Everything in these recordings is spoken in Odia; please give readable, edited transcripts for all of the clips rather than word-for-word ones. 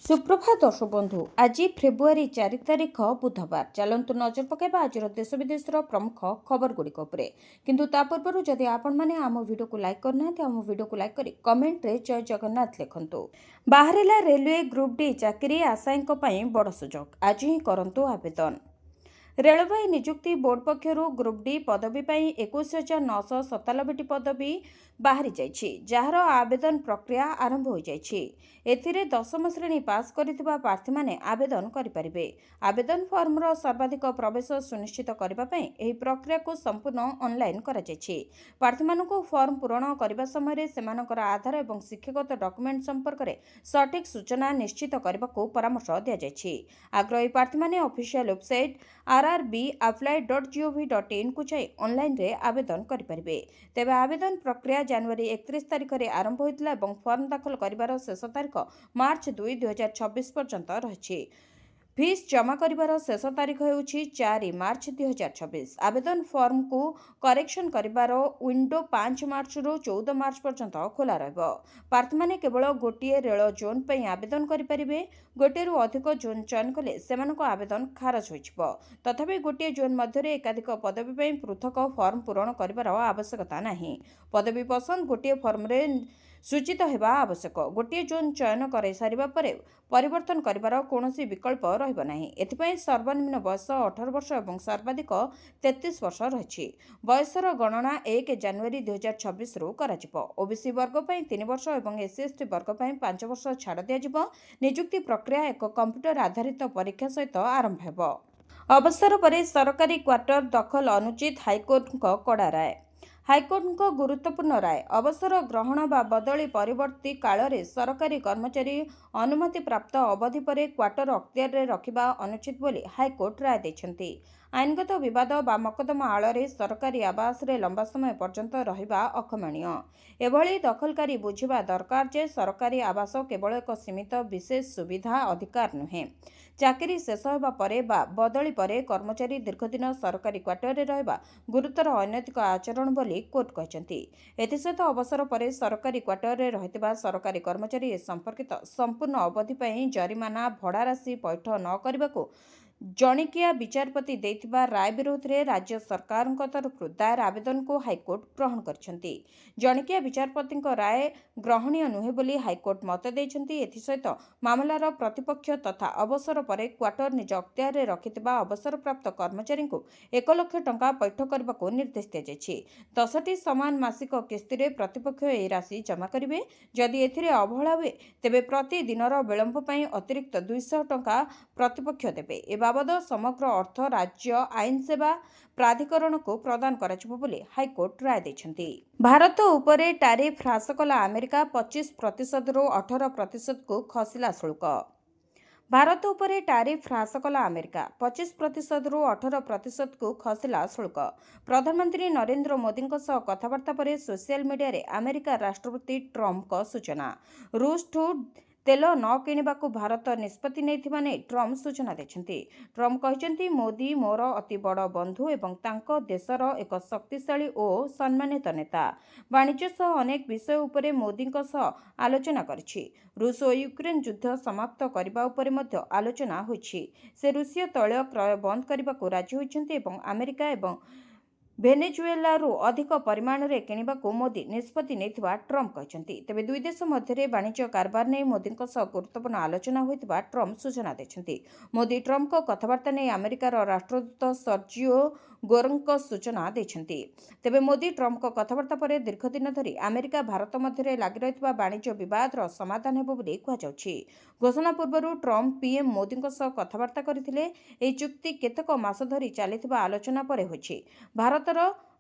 सुप्रभात दर्शक बंधु आज फेब्रुआरी 4 तारिख बुधवार चलतु नजर पकड़ा आज देश विदेश प्रमुख खबर गुड़िक किंतु ता पूर्व जदि आपण मैंने आम वीडियो को लाइक करना आम वीडियो को लाइक करी कमेंट रे जय जगन्नाथ लिखंतु। बाहरला रेलवे ग्रुप डी चाकरी आशायींक पई बड़ सुजोग आज ही करंतु आवेदन। रेलवे नियुक्ति बोर्ड पक्षर ग्रुप डी पदवी 21,997 पदवी बाहरी जाइछि जार आवेदन प्रक्रिया आरंभ हो जाइछि। एथिरे 10म श्रेणी पास करिथिबा प्रार्थी माने आवेदन करिपारिबे। आवेदन फॉर्मर सर्वाधिक प्रवेश सुनिश्चित करबा पई एही प्रक्रिया को संपूर्ण ऑनलाइन करा जाइछि। प्रार्थी मानकु फॉर्म पूरण करबा समय रे सेमानकर आधार एवं शिक्षागत डॉक्यूमेंट संपर्क रे सटीक सूचना निश्चित करबाको परामर्श दिया जाइछि। आग्रही प्रार्थी माने ऑफिशियल वेबसाइट rrbapply.gov.in को जाई ऑनलाइन रे आवेदन करिपारिबे। तेबे आवेदन प्रक्रिया जनवरी 31 तारिख रे आरंभ होइतला एवं फॉर्म दाखल करिवार शेष तारिख मार्च 2, 2026 पर्यंत रहिछि। फीस जमा करिवार शेष तारिख हेउछि 4 मार्च 2026। आवेदन फॉर्म को करेक्शन करिवार विंडो 5 मार्च रु 14 मार्च पर्यंत खोला रहबो। प्रार्थी माने केवल गोटिए रेल जोन पई आवेदन करिपारिबे। गोटे रु अधिक जोन चयन कले सेमानको आवेदन खारज होइछिबो। तथापि गोटिए जोन मध्यरे एकाधिक पदवी पई पृथक फॉर्म पूरण करिवार आवश्यकता नाही। पदवी पसंद गोटिए फॉर्म रे सूचित हेबा आवश्यक। गोटिए जोन चयन करे सारिबा परे परिवर्तन करिवार कोनोसी विकल्प रहइबो नाही। एथिपई सर्वनिम्न बयस 18 वर्ष एवं सर्वाधिक 33 वर्ष रहिछि। बयसर गणना 1 जनवरी 2026 रु कराजिबो। ओबीसी वर्ग पई 3 वर्ष एवं एससी/एसटी वर्ग पई 5 वर्ष छाड़ दियाजिबो। नियुक्ति प्रक्रिया एक कंप्यूटर आधारित परीक्षा सहित आरंभ हेबो। अवसर परे सरकारी क्वार्टर दखल अनुचित हाईकोर्ट कड़ा राय। हाईकोर्ट गुरुत्वपूर्ण राय। अवसर ग्रहण बा बदली परवर्ती काल रे सरकारी कर्मचारी अनुमति प्राप्त अवधि परे क्वार्टर अख्तियार रे रखिबा अनुचित बोली हाईकोर्ट राय दैछंती। आईनगत विवाद बा मकदमा आड़ रे सरकारी आवास रे लंबा समय पर्यंत रहिबा अक्षमणीय। एभली दखलकारी बुझिबा दरकार जे सरकारी आवास केवल एक सीमित विशेष सुविधा अधिकार नुहे। चाकरी शेष होगा परे बा बदली परे कर्मचारी दीर्घदिन सरकारी क्वार्टर रे रहबा गुरुतर अनैतिक आचरण बोली कोर्ट कहचंती। एथिसहित अवसर परे सरकारी क्वार्टर रे रहितबा सरकारी कर्मचारी ए संपर्कित संपूर्ण अवधि पई जरिमाना भड़ा राशि पैठ न करबाको जणिकिया विचारपति देथिबा राय विरोध रे राज्य सरकार तरफ दायर आवेदन को हाईकोर्ट ग्रहण करछंती। जणिकिया विचारपति राय ग्रहणीय नुहे बोली हाईकोर्ट मत देछंती। एथिसहित मामलार प्रतिपक्ष तथा अवसर परे क्वार्टर निज अख्तियार रे रखितबा अवसर प्राप्त कर्मचारी को 1 लाख टंका पैठ करबाको निर्देश दियाଯାଇଛି। 10टी समान मासिक किस्ती रे प्रतिपक्ष ए राशि जमा करिवे। जदि एथिरे अवहेला हुए तेबे प्रति दिनर विलंब पई अतिरिक्त 200 टंका प्रतिपक्ष देबे। ए बाबद समग्र अर्थ राज्य आईन सेवा प्राधिकरण को प्रदान कराजिबो बोली हाईकोर्ट राय दैछंती। भारत उपरे टैरिफ ह्रास कला अमेरिका 25% रु 18% को खसिला शुल्क। भारत उपरे टैरिफ ह्रास कला अमेरिका 25% रु 18% को खसिला शुल्क। प्रधानमंत्री नरेंद्र मोदी कथबार्ता पर सोशल मीडिया रे अमेरिका राष्ट्रपति ट्रम्प को सूचना। रूस ठू तेल न किणवाक भारत निष्पत्ति नहीं ट्रम्प सूचना देछंती। ट्रम्प कहते मोदी मोर अति बड़ बंधु एवं तांको देशर एक शक्तिशाली और सम्मानित नेता। वाणिज्य सह अनेक विषय उपरे मोदी आलोचना करिछि। रूस और यूक्रेन युद्ध समाप्त करबा उपरे मध्य आलोचना होइछि। से रूसीय तैल क्रय बंद करबाक राजी होइछंती एवं अमेरिका एवं भेनेजुएलारू अधिक परिमाण रे किणवाक मोदी निष्पत्ति नेथिबा ट्रम्प कहचंती। तेबे दुई देश मध्य वाणिज्य कारबार ने मोदी गुरुत्वपूर्ण आलोचना होइतिबा ट्रम्प सूचना देछंती। मोदी ट्रम्प कथबार्ता ने अमेरिकार राष्ट्रदूत सर्जियो गोरंक सूचना देछंती। तेबे मोदी ट्रम्प कथबार्ता पर दीर्घ दिन धरी अमेरिका भारत मध्य लागि रहितबा वाणिज्य विवादर समाधान हेबो बोली कुहाଯାଉଛି। घोषणा पूर्व ट्रम्प पीएम मोदी कथबार्ता करथिले। एही चुक्ति केतक मास धरी चलिथिबा आलोचना परे होछि। भारतर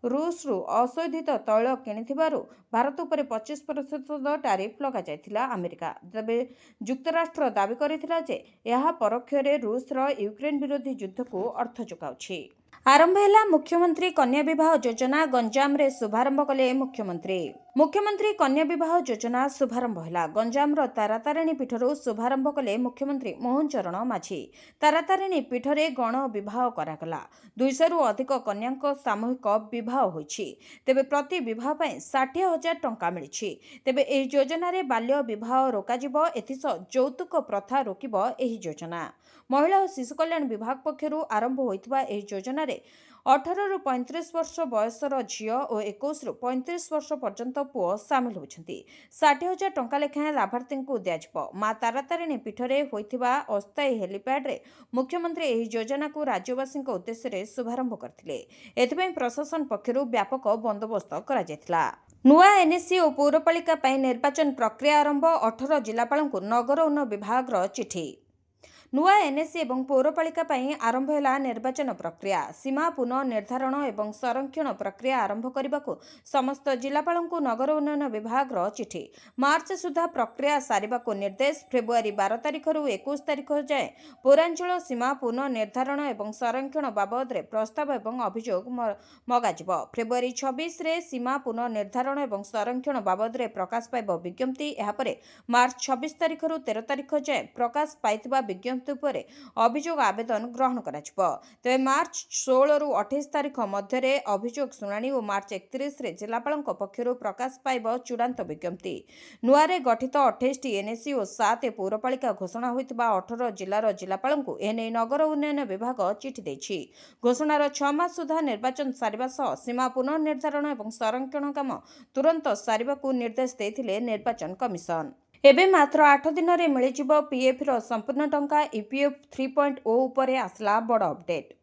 रूस रु अशोधित तैल किणिथिबारु भारत उपरे 25% टैरिफ लगा जायथिला अमेरिका। तबे युक्तराष्ट्र दाबी करिथिला जे यह परोक्ष रे रूस रो यूक्रेन विरोधी युद्ध को अर्थ जोगाउछि। आरंभ हैला मुख्यमंत्री कन्या विवाह योजना। गंजाम रे शुभारंभ कले मुख्यमंत्री। मुख्यमंत्री कन्या विवाह योजना शुभारंभ है। गंजामर तारातारिणी पीठर शुभारंभ कले मुख्यमंत्री मोहन चरण माझी। तारातारिणी पीठरे गण विवाह करागला। 200 रु अधिक कन्या सामूहिक विवाह होइछि। तेबे प्रति विवाह पई 60,000 टंका मिलिछि। तेबे एही योजना रे बाल्य विवाह रोकाजिब। एथिस जौतुक प्रथा रोकिब एही योजना। महिला और शिशु कल्याण विभाग पक्षरु आरंभ होइतबा एही योजना रे 18 रु 35 वर्ष बयसर झियो और 21 रु 35 वर्ष पर्यंत पुओ सामिल होइछन्ति। 60,000 टंका लेखाएं लाभार्थी को दियाजिब। मां तारातारिणी पीठरे होइथिबा अस्थायी हेलीपैड रे मुख्यमंत्री एही योजना को राज्यवासी उद्देश्य रे शुभारंभ करथिले। एथिपई प्रशासन पक्षरु व्यापक बंदोबस्त करा जायथिला। नुआ एनएससी और पौरपालिका पई निर्वाचन प्रक्रिया आरंभ। 18 जिलापालंकु नगर उन्नयन विभाग चिठी। नुआ एनएससी और पौरपालिका पई आरंभ है निर्वाचन प्रक्रिया। सीमा पुनः निर्धारण और संरक्षण प्रक्रिया आरंभ करने को समस्त जिलापालंकु नगर उन्नयन विभाग चिठी। मार्च सुधा प्रक्रिया सारिबा को निर्देश। फेब्रुआरी 12 तारिख रु 21 तारिख जाए पौरांचल सीमा पुनः निर्धारण और संरक्षण बाबद प्रस्ताव और अभियोग मगाजिब। फेब्रुआरी 26 रे सीमा पुनः निर्धारण और संरक्षण बाबद प्रकाश पाइब विज्ञप्ति। यापर मार्च 26 तारिख रु 13 तारिख जाए प्रकाश पाइथिबा विज्ञप्ति अभियोग आवेदन ग्रहण कराजिब। तेबे मार्च 16 रु 28 तारिख मध्य अभियोग शुणाणी और मार्च 31 रे जिलापालंक पक्षरु प्रकाश पाइब चूड़ांत विज्ञप्ति। नुआरे गठित 28 एनएससी और 7 पौरपालिका घोषणा होइतिबा 18 जिलार जिलापालंकु एने नगर उन्नयन विभाग चिठी देछि। घोषणार 6 मास सुधा निर्वाचन सारिबा सह सीमा पुनः निर्धारण और संरक्षण काम तुरंत सारिबाकु निर्देश देथिले निर्वाचन कमिशन। एबे मात्र 8 दिन रे मिलिजिबो पीएफ रो संपूर्ण टंका। ईपीएफ 3.0 उपरे आसला बड़ अपडेट।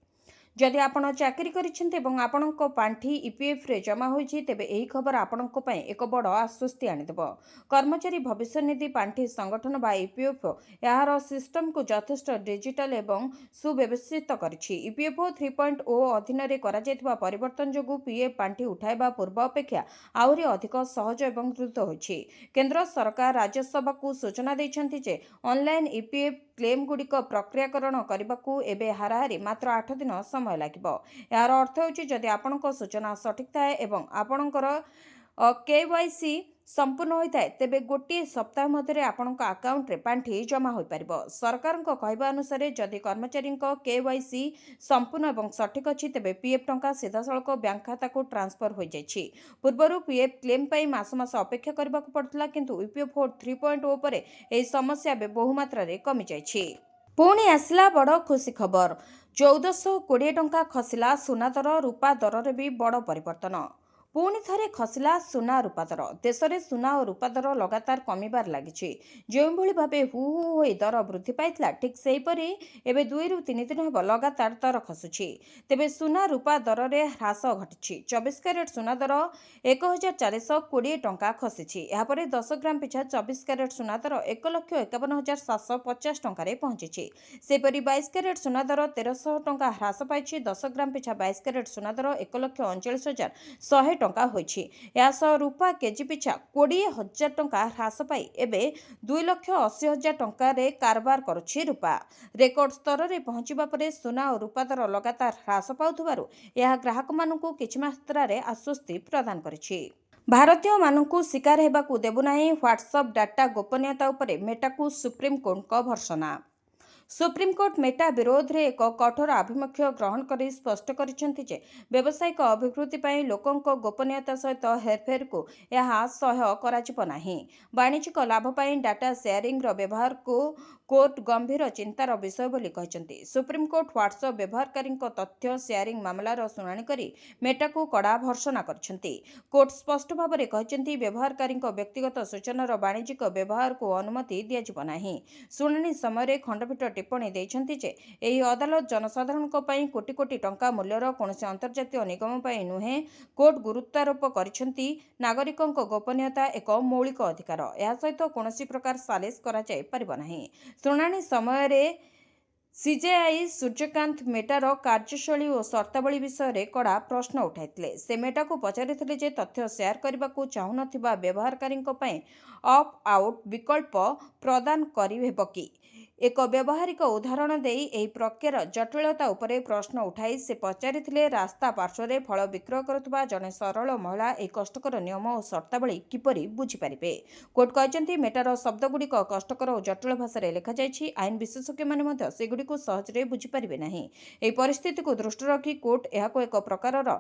जदि आपण चाकरी करिसेंते एवं आपणको पांठी ईपीएफ रे जमा होइछि तेबे एही खबर आपणको पई एक बड़ आश्वस्ति आनिदेबो। कर्मचारी भविष्य निधि पांठी संगठन बा ईपीएफ यार सिस्टम को यथेष्ट डिजिटल एवं सुव्यवस्थित करिछि। ईपीएफ 3.0 अधीन रे करा जायतिबा परिवर्तन जोगु पीएफ पांठी उठाइबा पूर्व अपेक्षा आउरी अधिक सहज एवं द्रुत होइछि। केंद्र सरकार राज्यसभा को सूचना दैछन्ति जे ऑनलाइन ईपीएफ क्लेम गुड़िक प्रक्रियाकरण करने एबे हाराहारी मात्र 8 दिन समय लागिबो। यार अर्थ होछि जदि आपणक सूचना सठिक थाए एवं आपणकर केवाईसी संपूर्ण होता है तेबे गोटे सप्ताह मध्य आपणक अकाउंट रे पांठी जमा हो पारिबो। सरकार कहवा अनुसार जदि कर्मचारी केवाईसी संपूर्ण एवं सठिक अछि तेबे पीएफ टंका सीधासलख बैंक खाता को ट्रांसफर हो जाइछि। पूर्वरु पीएफ क्लेम पई मास मास अपेक्षा करबा पड़थिला किंतु ईपीएफ 3.0 परे एही समस्या बहु मात्रा रे कमी जाइछि। पुणी आसला बड़ खुशी खबर। 1420 टंका खसिला सुना दर। रूपा दर रे भी बड़ परिवर्तन। पुणी थरे खसिला सुना रूपा दर। देश में सुना और रूपा दर लगातार कमिबार लागिछि। जो भली भाबे हु हु होई दर वृद्धि पाइथिला ठीक सेहीपरि एबे 2 रु 3 दिन हेब लगातार दर खसुछि। तेबे सुना रूपा दर रे ह्रास घटिछि। 24 कैरेट सुना दर 1420 टंका खसिछि। यापर 10 ग्राम पिछा 24 कैरेट सुना दर 1,51,750 टंका रे पहुंचिछि। सेपरि 22 कैरेट सुना दर 1300 टंका ह्रास पाइछि। 10 ग्राम पिछा 22 कैरेट सुना दर 1,39,100 टंका होइछि। यासह रूपा केजी पिछा 20,000 टंका ह्रास पाई एबे 2,80,000 टंका रे कारबार करुछि रूपा। रेकर्ड स्तर रे पहुंचिबा परे सुना और रूपा दर लगातार ह्रास पाउथबारु यह ग्राहक मानकु किछि मात्रा रे आश्वस्ति प्रदान करिछि। भारतीय मानकु शिकार हेबाकु देबु नाही। व्हाट्सएप डाटा गोपनीयता उपरे मेटाकु सुप्रीम कोर्ट का भर्सना। सुप्रीमकोर्ट मेटा विरोध रे एक कठोर आभिमुख्य ग्रहण करी स्पष्ट करिसेंति जे व्यावसायिक अभिवृद्धि पई लोकंक गोपनीयता सहित हेरफेर को यह सह्य कराजिब नाही। वाणिज्यिक लाभ पई डाटा शेयरिंग रो व्यवहार को कोर्ट गंभीर चिंतार विषय बोली कहचंती। सुप्रीमकोर्ट व्हाट्सएप व्यवहारकारी तथ्य शेयरिंग मामलार शुणाणी करी मेटा को कड़ा भर्सना करछंती। कोर्ट स्पष्ट भाव में कहचंती व्यवहारकारी व्यक्तिगत सूचनार वाणिज्यिक व्यवहार को अनुमति दियाजिब नाही। शुणाणी समय खंडपीठ टिप्पणी देइछंती जे एही अदालत जनसाधारणक पई कोटी कोटी टंका मूल्यर कोनोसी अंतर्जातीय निगम पई नुहे। कोर्ट गुरुत्वारोप करिछंती नागरिकंक गोपनीयता एक मौलिक अधिकार। या सहित कोनोसी प्रकार सालिस करा जाय परिबो नाही। शुणाणी समय सीजेआई सूर्यकांत मेटार कार्यशैली और शर्तावली विषय में कड़ा प्रश्न उठाइथिले। से मेटा को पचारिथिले जे तथ्य शेयर करने को चाहूनथिबा व्यवहारकारींक पई ऑप आउट विकल्प प्रदान करिहेबो कि। ଏକ ବ୍ୟବହାରିକ ଉଦାହରଣ ଦେଇ ଏହି ପ୍ରକ୍ରିୟାର ଜଟିଳତା ଉପରେ ପ୍ରଶ୍ନ ଉଠାଇ ସେ ପଚାରିଥିଲେ, ରାସ୍ତା ପାର୍ଶ୍ୱରେ ଫଳ ବିକ୍ରୟ କରୁଥିବା ଜଣେ ସରଳ ମହିଳା ଏହି କଷ୍ଟକର ନିୟମ ଓ ସର୍ତ୍ତାବଳୀ କିପରି ବୁଝିପାରିବେ? କୋର୍ଟ କହିଛନ୍ତି, ମେଟାର ଶବ୍ଦଗୁଡ଼ିକ କଷ୍ଟକର ଓ ଜଟିଳ ଭାଷାରେ ଲେଖାଯାଇଛି। ଆଇନ ବିଶେଷଜ୍ଞମାନେ ମଧ୍ୟ ସେଗୁଡ଼ିକୁ ସହଜରେ ବୁଝିପାରିବେ ନାହିଁ। ଏହି ପରିସ୍ଥିତିକୁ ଦୃଷ୍ଟିରେ ରଖି କୋର୍ଟ ଏହାକୁ ଏକ ପ୍ରକାରର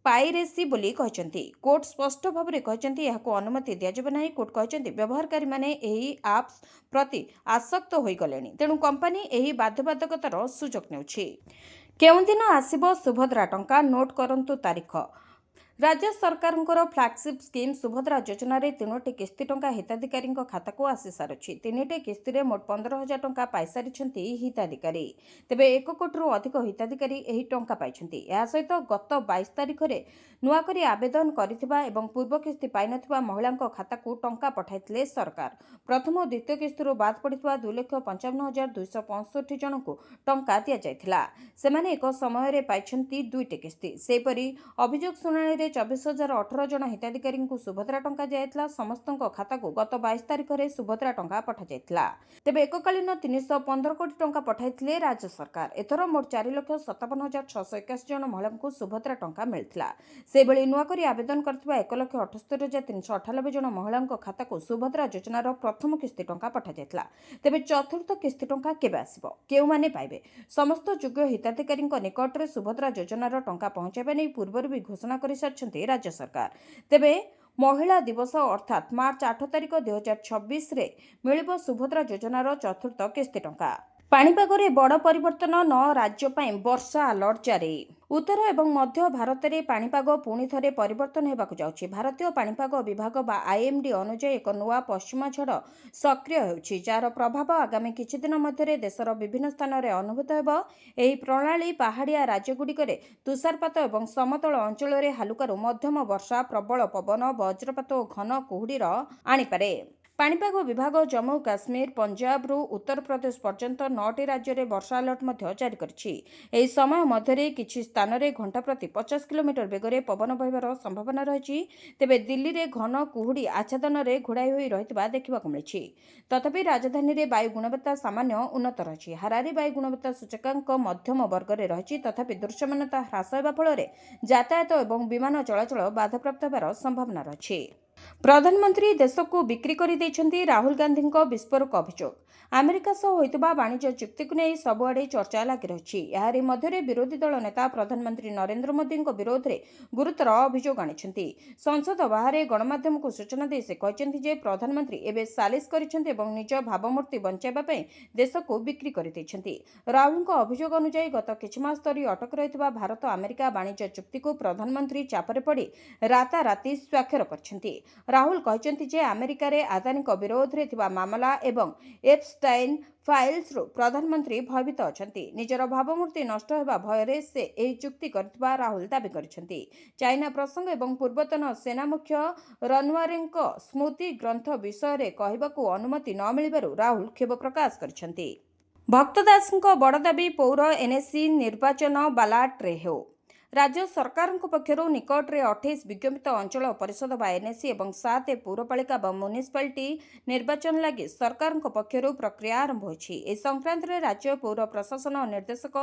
ପାଇରେସି ବୋଲି କହିଛନ୍ତି। କୋର୍ଟ ସ୍ପଷ୍ଟ ଭାବରେ କହିଛନ୍ତି, ଏହାକୁ ଅନୁମତି ଦିଆଯିବ ନାହିଁ। କୋର୍ଟ କହିଛନ୍ତି, ବ୍ୟବହାରକାରୀମାନେ ଏହି ଆପ୍ସ ପ୍ରତି ଆସକ୍ତ ହୋଇଗଲେଣି, ତେଣୁ କମ୍ପାନୀ ଏହି ବାଧ୍ୟବାଧକତାର ସୁଯୋଗ ନେଉଛି। କେଉଁଦିନ ଆସିବ ସୁଭଦ୍ରା ଟଙ୍କା? ନୋଟ୍ କରନ୍ତୁ ତାରିଖ। ରାଜ୍ୟ ସରକାରଙ୍କର ଫ୍ଲାଗସିପ୍ ସ୍କିମ୍ ସୁଭଦ୍ରା ଯୋଜନାରେ 3ଟି କିସ୍ତି ଟଙ୍କା ହିତାଧିକାରୀଙ୍କ ଖାତାକୁ ଆସିସାରିଛି। 3ଟି କିସ୍ତିରେ ମୋଟ 15,000 ଟଙ୍କା ପାଇସାରିଛନ୍ତି ହିତାଧିକାରୀ। ତେବେ 1 କୋଟିରୁ ଅଧିକ ହିତାଧିକାରୀ ଏହି ଟଙ୍କା ପାଇଛନ୍ତି। ଏହା ସହିତ ଗତ 22 ତାରିଖରେ ନୂଆକରି ଆବେଦନ କରିଥିବା ଏବଂ ପୂର୍ବ କିସ୍ତି ପାଇନଥିବା ମହିଳାଙ୍କ ଖାତାକୁ ଟଙ୍କା ପଠାଇଥିଲେ ସରକାର। ପ୍ରଥମ ଓ ଦ୍ୱିତୀୟ କିସ୍ତିରୁ ବାଦ୍ ପଡ଼ିଥିବା 2,55,265 ଜଣଙ୍କୁ ଟଙ୍କା ଦିଆଯାଇଥିଲା। ସେମାନେ ଏକ ସମୟରେ ପାଇଛନ୍ତି 2ଟି କିସ୍ତି। ସେହିପରି ଅଭିଯୋଗ ଶୁଣାଣିରେ 24,018 ଜଣ ହିତାଧିକାରୀଙ୍କୁ ସୁଭଦ୍ରା ଟଙ୍କା ଦିଆଯାଇଥିଲା। ସମସ୍ତଙ୍କ ଖାତାକୁ ଗତ 22 ତାରିଖରେ ସୁଭଦ୍ରା ଟଙ୍କା ପଠାଯାଇଥିଲା। ତେବେ ଏକକାଳୀନ 315 କୋଟି ଟଙ୍କା ପଠାଇଥିଲେ ରାଜ୍ୟ ସରକାର। ଏଥର ମୋଟ 4,57,681 ଜଣ ମହିଳାଙ୍କୁ ସୁଭଦ୍ରା ଟଙ୍କା ମିଳିଥିଲା। ସେହିଭଳି ନୂଆକରି ଆବେଦନ କରିଥିବା 1,78,398 ଜଣ ମହିଳାଙ୍କ ଖାତାକୁ ସୁଭଦ୍ରା ଯୋଜନାର ପ୍ରଥମ କିସ୍ତି ଟଙ୍କା ପଠାଯାଇଥିଲା। ତେବେ ଚତୁର୍ଥ କିସ୍ତି ଟଙ୍କା କେବେ ଆସିବ? କେଉଁମାନେ ପାଇବେ? ସମସ୍ତ ଯୋଗ୍ୟ ହିତାଧିକାରୀଙ୍କ ନିକଟରେ ସୁଭଦ୍ରା ଯୋଜନାର ଟଙ୍କା ପହଞ୍ଚାଇବା ନେଇ ପୂର୍ବରୁ ବି ଘୋଷଣା କରିସାରିଛନ୍ତି ରାଜ୍ୟ ସରକାର। ତେବେ ମହିଳା ଦିବସ ଅର୍ଥାତ୍ ମାର୍ଚ୍ଚ 8 ତାରିଖ 2026ରେ ମିଳିବ ସୁଭଦ୍ରା ଯୋଜନାର ଚତୁର୍ଥ କିସ୍ତି ଟଙ୍କା। ପାଣିପାଗରେ ବଡ଼ ପରିବର୍ତ୍ତନ, 9 ରାଜ୍ୟ ପାଇଁ ବର୍ଷା ଆଲର୍ଟ ଜାରି। ଉତ୍ତର ଏବଂ ମଧ୍ୟ ଭାରତରେ ପାଣିପାଗ ପୁଣି ଥରେ ପରିବର୍ତ୍ତନ ହେବାକୁ ଯାଉଛି। ଭାରତୀୟ ପାଣିପାଗ ବିଭାଗ ବା IMD ଅନୁଯାୟୀ ଏକ ନୂଆ ପଶ୍ଚିମା ଝଡ଼ ସକ୍ରିୟ ହେଉଛି, ଯାହାର ପ୍ରଭାବ ଆଗାମୀ କିଛି ଦିନ ମଧ୍ୟରେ ଦେଶର ବିଭିନ୍ନ ସ୍ଥାନରେ ଅନୁଭୂତ ହେବ। ଏହି ପ୍ରଣାଳୀ ପାହାଡ଼ିଆ ରାଜ୍ୟଗୁଡ଼ିକରେ ତୁଷାରପାତ ଏବଂ ସମତଳ ଅଞ୍ଚଳରେ ହାଲୁକାରୁ ମଧ୍ୟମ ବର୍ଷା, ପ୍ରବଳ ପବନ, ବଜ୍ରପାତ ଓ ଘନ କୁହୁଡ଼ିର ଆଣିପାରେ। ପାଣିପାଗ ବିଭାଗ ଜମ୍ମୁ କାଶ୍ମୀର, ପଞ୍ଜାବରୁ ଉତ୍ତରପ୍ରଦେଶ ପର୍ଯ୍ୟନ୍ତ 9ଟି ରାଜ୍ୟରେ ବର୍ଷା ଆଲର୍ଟ ମଧ୍ୟ ଜାରି କରିଛି। ଏହି ସମୟ ମଧ୍ୟରେ କିଛି ସ୍ଥାନରେ ଘଣ୍ଟା ପ୍ରତି 50 କିଲୋମିଟର ବେଗରେ ପବନ ବହିବାର ସମ୍ଭାବନା ରହିଛି। ତେବେ ଦିଲ୍ଲୀରେ ଘନ କୁହୁଡ଼ି ଆଚ୍ଛାଦନରେ ଘୋଡ଼ାଇ ହୋଇ ରହିଥିବା ଦେଖିବାକୁ ମିଳିଛି। ତଥାପି ରାଜଧାନୀରେ ବାୟୁ ଗୁଣବତ୍ତା ସାମାନ୍ୟ ଉନ୍ନତ ରହିଛି। ହାରାରି ବାୟୁ ଗୁଣବତ୍ତା ସୂଚକାଙ୍କ ମଧ୍ୟମ ବର୍ଗରେ ରହିଛି। ତଥାପି ଦୃଶ୍ୟମାନତା ହ୍ରାସ ହେବା ଫଳରେ ଯାତାୟାତ ଏବଂ ବିମାନ ଚଳାଚଳ ବାଧାପ୍ରାପ୍ତ ହେବାର ସମ୍ଭାବନା ରହିଛି। ପ୍ରଧାନମନ୍ତ୍ରୀ ଦେଶକୁ ବିକ୍ରି କରିଦେଇଛନ୍ତି, ରାହୁଲ ଗାନ୍ଧୀଙ୍କ ବିସ୍ଫୋରକ ଅଭିଯୋଗ। ଆମେରିକା ସହ ହୋଇଥିବା ବାଣିଜ୍ୟ ଚୁକ୍ତିକୁ ନେଇ ସବୁଆଡ଼େ ଚର୍ଚ୍ଚା ଲାଗି ରହିଛି। ଏହାରି ମଧ୍ୟରେ ବିରୋଧୀ ଦଳ ନେତା ପ୍ରଧାନମନ୍ତ୍ରୀ ନରେନ୍ଦ୍ର ମୋଦିଙ୍କ ବିରୋଧରେ ଗୁରୁତର ଅଭିଯୋଗ ଆଣିଛନ୍ତି। ସଂସଦ ବାହାରେ ଗଣମାଧ୍ୟମକୁ ସୂଚନା ଦେଇ ସେ କହିଛନ୍ତି ଯେ ପ୍ରଧାନମନ୍ତ୍ରୀ ଏବେ ସାଲିସ କରିଛନ୍ତି ଏବଂ ନିଜ ଭାବମୂର୍ତ୍ତି ବଞ୍ଚାଇବା ପାଇଁ ଦେଶକୁ ବିକ୍ରି କରିଦେଇଛନ୍ତି। ରାହୁଲଙ୍କ ଅଭିଯୋଗ ଅନୁଯାୟୀ ଗତ କିଛି ମାସ ଧରି ଅଟକି ରହିଥିବା ଭାରତ ଆମେରିକା ବାଣିଜ୍ୟ ଚୁକ୍ତିକୁ ପ୍ରଧାନମନ୍ତ୍ରୀ ଚାପରେ ପଡ଼ି ରାତାରାତି ସ୍ୱାକ୍ଷର କରିଛନ୍ତି। ରାହୁଲ କହିଛନ୍ତି ଯେ ଆମେରିକାରେ ଆଦାନୀଙ୍କ ବିରୋଧରେ ଥିବା ମାମଲା ଏବଂ ଏପଷ୍ଟାଇନ୍ ଫାଇଲ୍ସରୁ ପ୍ରଧାନମନ୍ତ୍ରୀ ଭୟଭୀତ ଅଛନ୍ତି। ନିଜର ଭାବମୂର୍ତ୍ତି ନଷ୍ଟ ହେବା ଭୟରେ ସେ ଏହି ଚୁକ୍ତି କରିଥିବା ରାହୁଲ ଦାବି କରିଛନ୍ତି। ଚାଇନା ପ୍ରସଙ୍ଗ ଏବଂ ପୂର୍ବତନ ସେନା ମୁଖ୍ୟ ରନୱାରେଙ୍କ ସ୍ମୃତି ଗ୍ରନ୍ଥ ବିଷୟରେ କହିବାକୁ ଅନୁମତି ନ ମିଳିବାରୁ ରାହୁଲ କ୍ଷୋଭ ପ୍ରକାଶ କରିଛନ୍ତି। ଭକ୍ତ ଦାସଙ୍କ ବଡ଼ ଦାବି, ପୌର NSC ନିର୍ବାଚନ ବାଲାଟରେ ହେଉ। ରାଜ୍ୟ ସରକାରଙ୍କ ପକ୍ଷରୁ ନିକଟରେ 28 ବିଜ୍ଞପ୍ତ ଅଞ୍ଚଳ ପରିଷଦ ବା NSC ଏବଂ 7 ପୌରପାଳିକା ବା ମ୍ୟୁନିସିପାଲିଟି ନିର୍ବାଚନ ଲାଗି ସରକାରଙ୍କ ପକ୍ଷରୁ ପ୍ରକ୍ରିୟା ଆରମ୍ଭ ହୋଇଛି। ଏ ସଂକ୍ରାନ୍ତରେ ରାଜ୍ୟ ପୌର ପ୍ରଶାସନ ନିର୍ଦ୍ଦେଶକ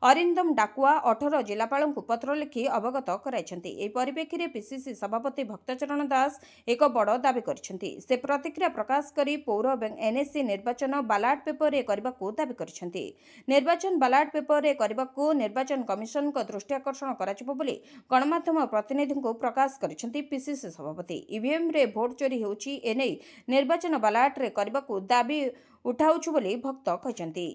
ଅରିନ୍ଦମ ଡାକୁଆ 18 ଜିଲ୍ଲାପାଳଙ୍କୁ ପତ୍ର ଲେଖି ଅବଗତ କରାଇଛନ୍ତି। ଏହି ପରିପ୍ରେକ୍ଷୀରେ PCC ସଭାପତି ଭକ୍ତଚରଣ ଦାସ ଏକ ବଡ଼ ଦାବି କରିଛନ୍ତି। ସେ ପ୍ରତିକ୍ରିୟା ପ୍ରକାଶ କରି ପୌର ଏବଂ NSC ନିର୍ବାଚନ ବାଲାଟ ପେପରରେ କରିବାକୁ ଦାବି କରିଛନ୍ତି। ନିର୍ବାଚନ ବାଲାଟ ପେପରରେ କରିବାକୁ ନିର୍ବାଚନ କମିଶନଙ୍କ ଦୃଷ୍ଟି ଆକର୍ଷଣ କରାଯିବ ବୋଲି ଗଣମାଧ୍ୟମ ପ୍ରତିନିଧିଙ୍କୁ ପ୍ରକାଶ କରିଛନ୍ତି PCC ସଭାପତି। EVMରେ ଭୋଟ ଚୋରି ହେଉଛି, ଏନେଇ ନିର୍ବାଚନ ବାଲାଟରେ କରିବାକୁ ଦାବି ଉଠାଉଛୁ ବୋଲି ଭକ୍ତ କହିଛନ୍ତି।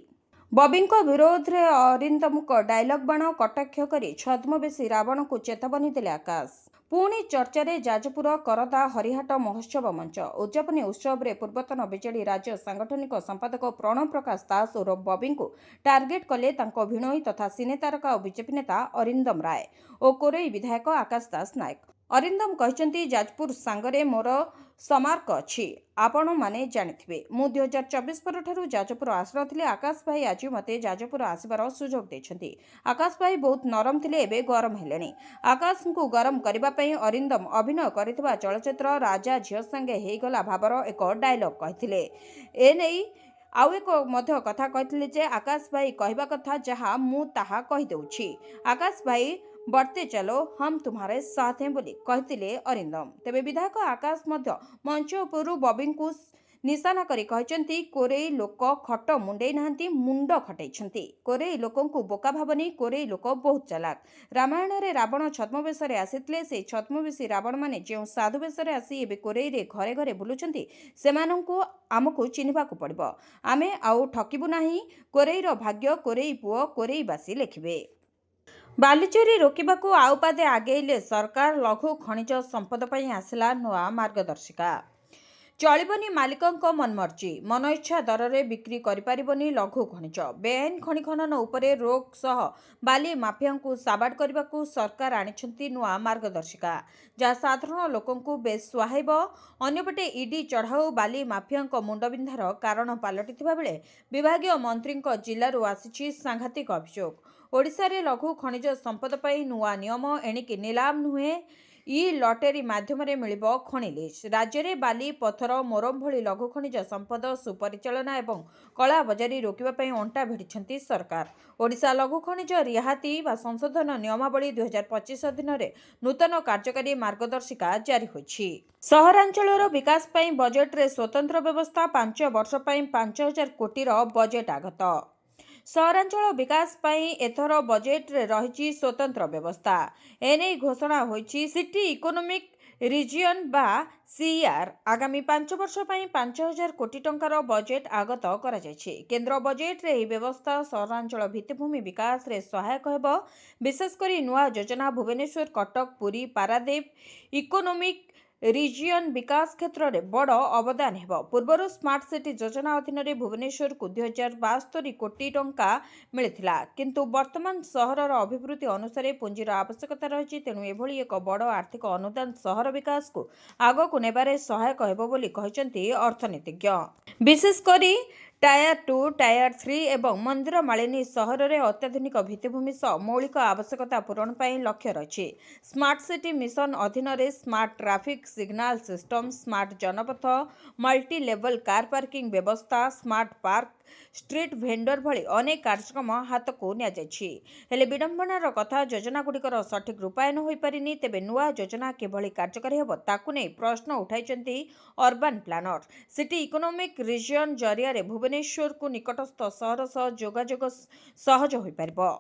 ବବିଙ୍କ ବିରୋଧରେ ଅରିନ୍ଦମଙ୍କ ଡାଇଲଗ ବାଣ କଟାକ୍ଷ କରି ଛଦ୍ମବେଶୀ ରାବଣକୁ ଚେତାବନୀ ଦେଲେ ଆକାଶ। ପୁଣି ଚର୍ଚ୍ଚାରେ ଯାଜପୁର କରଦା ହରିହାଟ ମହୋତ୍ସବ ମଞ୍ଚ। ଉଦ୍ଯାପନୀ ଉତ୍ସବରେ ପୂର୍ବତନ ବିଜେଡି ରାଜ୍ୟ ସାଂଗଠନିକ ସମ୍ପାଦକ ପ୍ରଣବ ପ୍ରକାଶ ଦାସ ଓରଫ ବବିଙ୍କୁ ଟାର୍ଗେଟ କଲେ ତାଙ୍କ ଭିଣୋଇ ତଥା ସିନେ ତାରକା ଓ ବିଜେପି ନେତା ଅରିନ୍ଦମ ରାୟ ଓ କୋରେଇ ବିଧାୟକ ଆକାଶ ଦାସ ନାୟକ। ଅରିନ୍ଦମ କହିଛନ୍ତି, ଯାଜପୁର ସାଙ୍ଗରେ ମୋର ସମାର୍କ ଅଛି, ଆପଣମାନେ ଜାଣିଥିବେ। ମୁଁ 2024 ପରଠାରୁ ଯାଜପୁର ଆସିନଥିଲି। ଆକାଶ ଭାଇ ଆଜି ମୋତେ ଯାଜପୁର ଆସିବାର ସୁଯୋଗ ଦେଇଛନ୍ତି। ଆକାଶ ଭାଇ ବହୁତ ନରମ ଥିଲେ, ଏବେ ଗରମ ହେଲେଣି। ଆକାଶଙ୍କୁ ଗରମ କରିବା ପାଇଁ ଅରିନ୍ଦମ ଅଭିନୟ କରିଥିବା ଚଳଚ୍ଚିତ୍ର ରାଜା ଝିଅ ସାଙ୍ଗେ ହେଇଗଲା ଭାବର ଏକ ଡାଇଲଗ କହିଥିଲେ। ଏନେଇ आउ एक मध्य कथा कहते जे आकाश भाई कहवा कथा जहाँ मु ताहा कहि देउछि। आकाश भाई बढ़ते चलो हम तुम्हारे साथ हैं बोली कहते अरिंदम। तेबे विधायक आकाश मध्य मंच उपरु बबी को निशाना करी कहचंती कोरेई लोक खट मुंडे नाहंती मुंड खटैछंती। कोरेई लोकंकु बोका भाबनी, कोरेई लोक बहुत चालाक। रामायण रे रावण छद्मवेश आसीथिले से छद्मवेशी रावण माने जे साधु वेश आसी एबे कोरेई रे घरे घरे बुलुचंती सेमानंकु आमको चिन्हबाकू पड़िबो। आमे आउ ठकिबु नाही। कोरेईर भाग्य कोरेई पुओ कोरेई बासी लेखिबे। बालिचोरी रोकबाकू आउ पादे आगेइले सरकार। लघु खनिज संपद पई आसिला नुआ मार्गदर्शिका। चलिबनी मालिकंक मनमर्जी, मन इच्छा दर में बिक्री करिपारिबनी लघु खनिज। बेआईन खनि खनन उपरे रोक सह बाली माफिया को साबाड़ करने को सरकार आनिछंती नुआ मार्गदर्शिका, जहाँ साधारण लोकंकु बेस सुहाइब। अन्यपटे ईडी चढ़ाऊ बाली माफिया मुंडबिंधार कारण पलटिथिबा बेले विभागीय मंत्री जिलू आसी सांघातिक अभियोग। ओडिशा रे लघु खनिज संपद पई नुआ नियम एणिकी निलाम नुहे ई लटेरी माध्यम मिलिबो खनि लिस्ट। राज्य में बाली पथर मोरम भली लघु खनिज संपद सुपरिचालना एवं कला बजारी रोकवा पई अंटा भिड़िछंती सरकार। ओडिशा लघु खनिज रिहाती बा संशोधन नियमावली 2025 अधीन नूतन कार्यकारी मार्गदर्शिका जारी होइछि। सहरांचलर विकास पई बजेट रे स्वतंत्र व्यवस्था 5 वर्ष पई 5000 कोटी बजेट आगत। सहरांचल विकास पई एथर बजेट रे रहिछि स्वतंत्र व्यवस्था। एने घोषणा होइछि सिटी इकोनॉमिक रिजियन बा सीआर। आगामी 5 वर्ष पई 5000 कोटी टंकार बजेट आगत करा जायछि। केंद्र बजेट रे व्यवस्था सहरांचल भित्तिभूमि विकास रे सहायक हेबो। विशेष करी नुआ योजना भुवनेश्वर, कटक, पुरी, पारादीप इकोनॉमिक रिजियन विकास क्षेत्र में बड़ अवदान हेबो। पूर्वर स्मार्ट सिटी योजना अधीन भुवनेश्वर को 2072 कोटी टंका मिलिथिला, किंतु वर्तमान सहरर अभिवृद्धि अनुसार पुंजीर आवश्यकता रही। तेणु एभली एक बड़ आर्थिक अनुदान सहर विकास को आगकू नेबारे सहायक हेबो बोली कहिसंती अर्थनीतिज्ञ। विशेष करी टायर 2, टायर 3 एवं मंदिर मालिनी सहर में अत्याधुनिक भित्तिभूमि सह मौलिक आवश्यकता पूरण पर लक्ष्य रही। स्मार्ट सिटी मिशन अधीन smart traffic signal system, smart Janpath, multi level car parking व्यवस्था, स्मार्ट पार्क, स्ट्रीट भेंडर भली अनेक कार्यक्रम हाथ को हेले विडंबनार कथा योजना गुड़िकर सठिक रूपायन हो पारिनी। तेबे नुआ योजना किभली कार्यकारी हेबो ताकू नै प्रश्न उठाइछंती urban planner. City economic region जरिया भुवनेश्वर को निकटस्थ सहर सह जोगाजोग सहज हो पारिबो।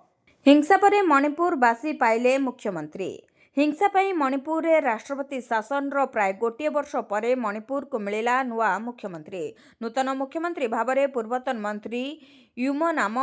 हिंसा परे मणिपुर बासी पाइले मुख्यमंत्री। हिंसा पई मणिपुर रे राष्ट्रपति शासन रो प्राय गोटे वर्ष परे मणिपुर को मिलिला नुआ मुख्यमंत्री। नूतन मुख्यमंत्री भावरे पूर्वतन मंत्री युमो नाम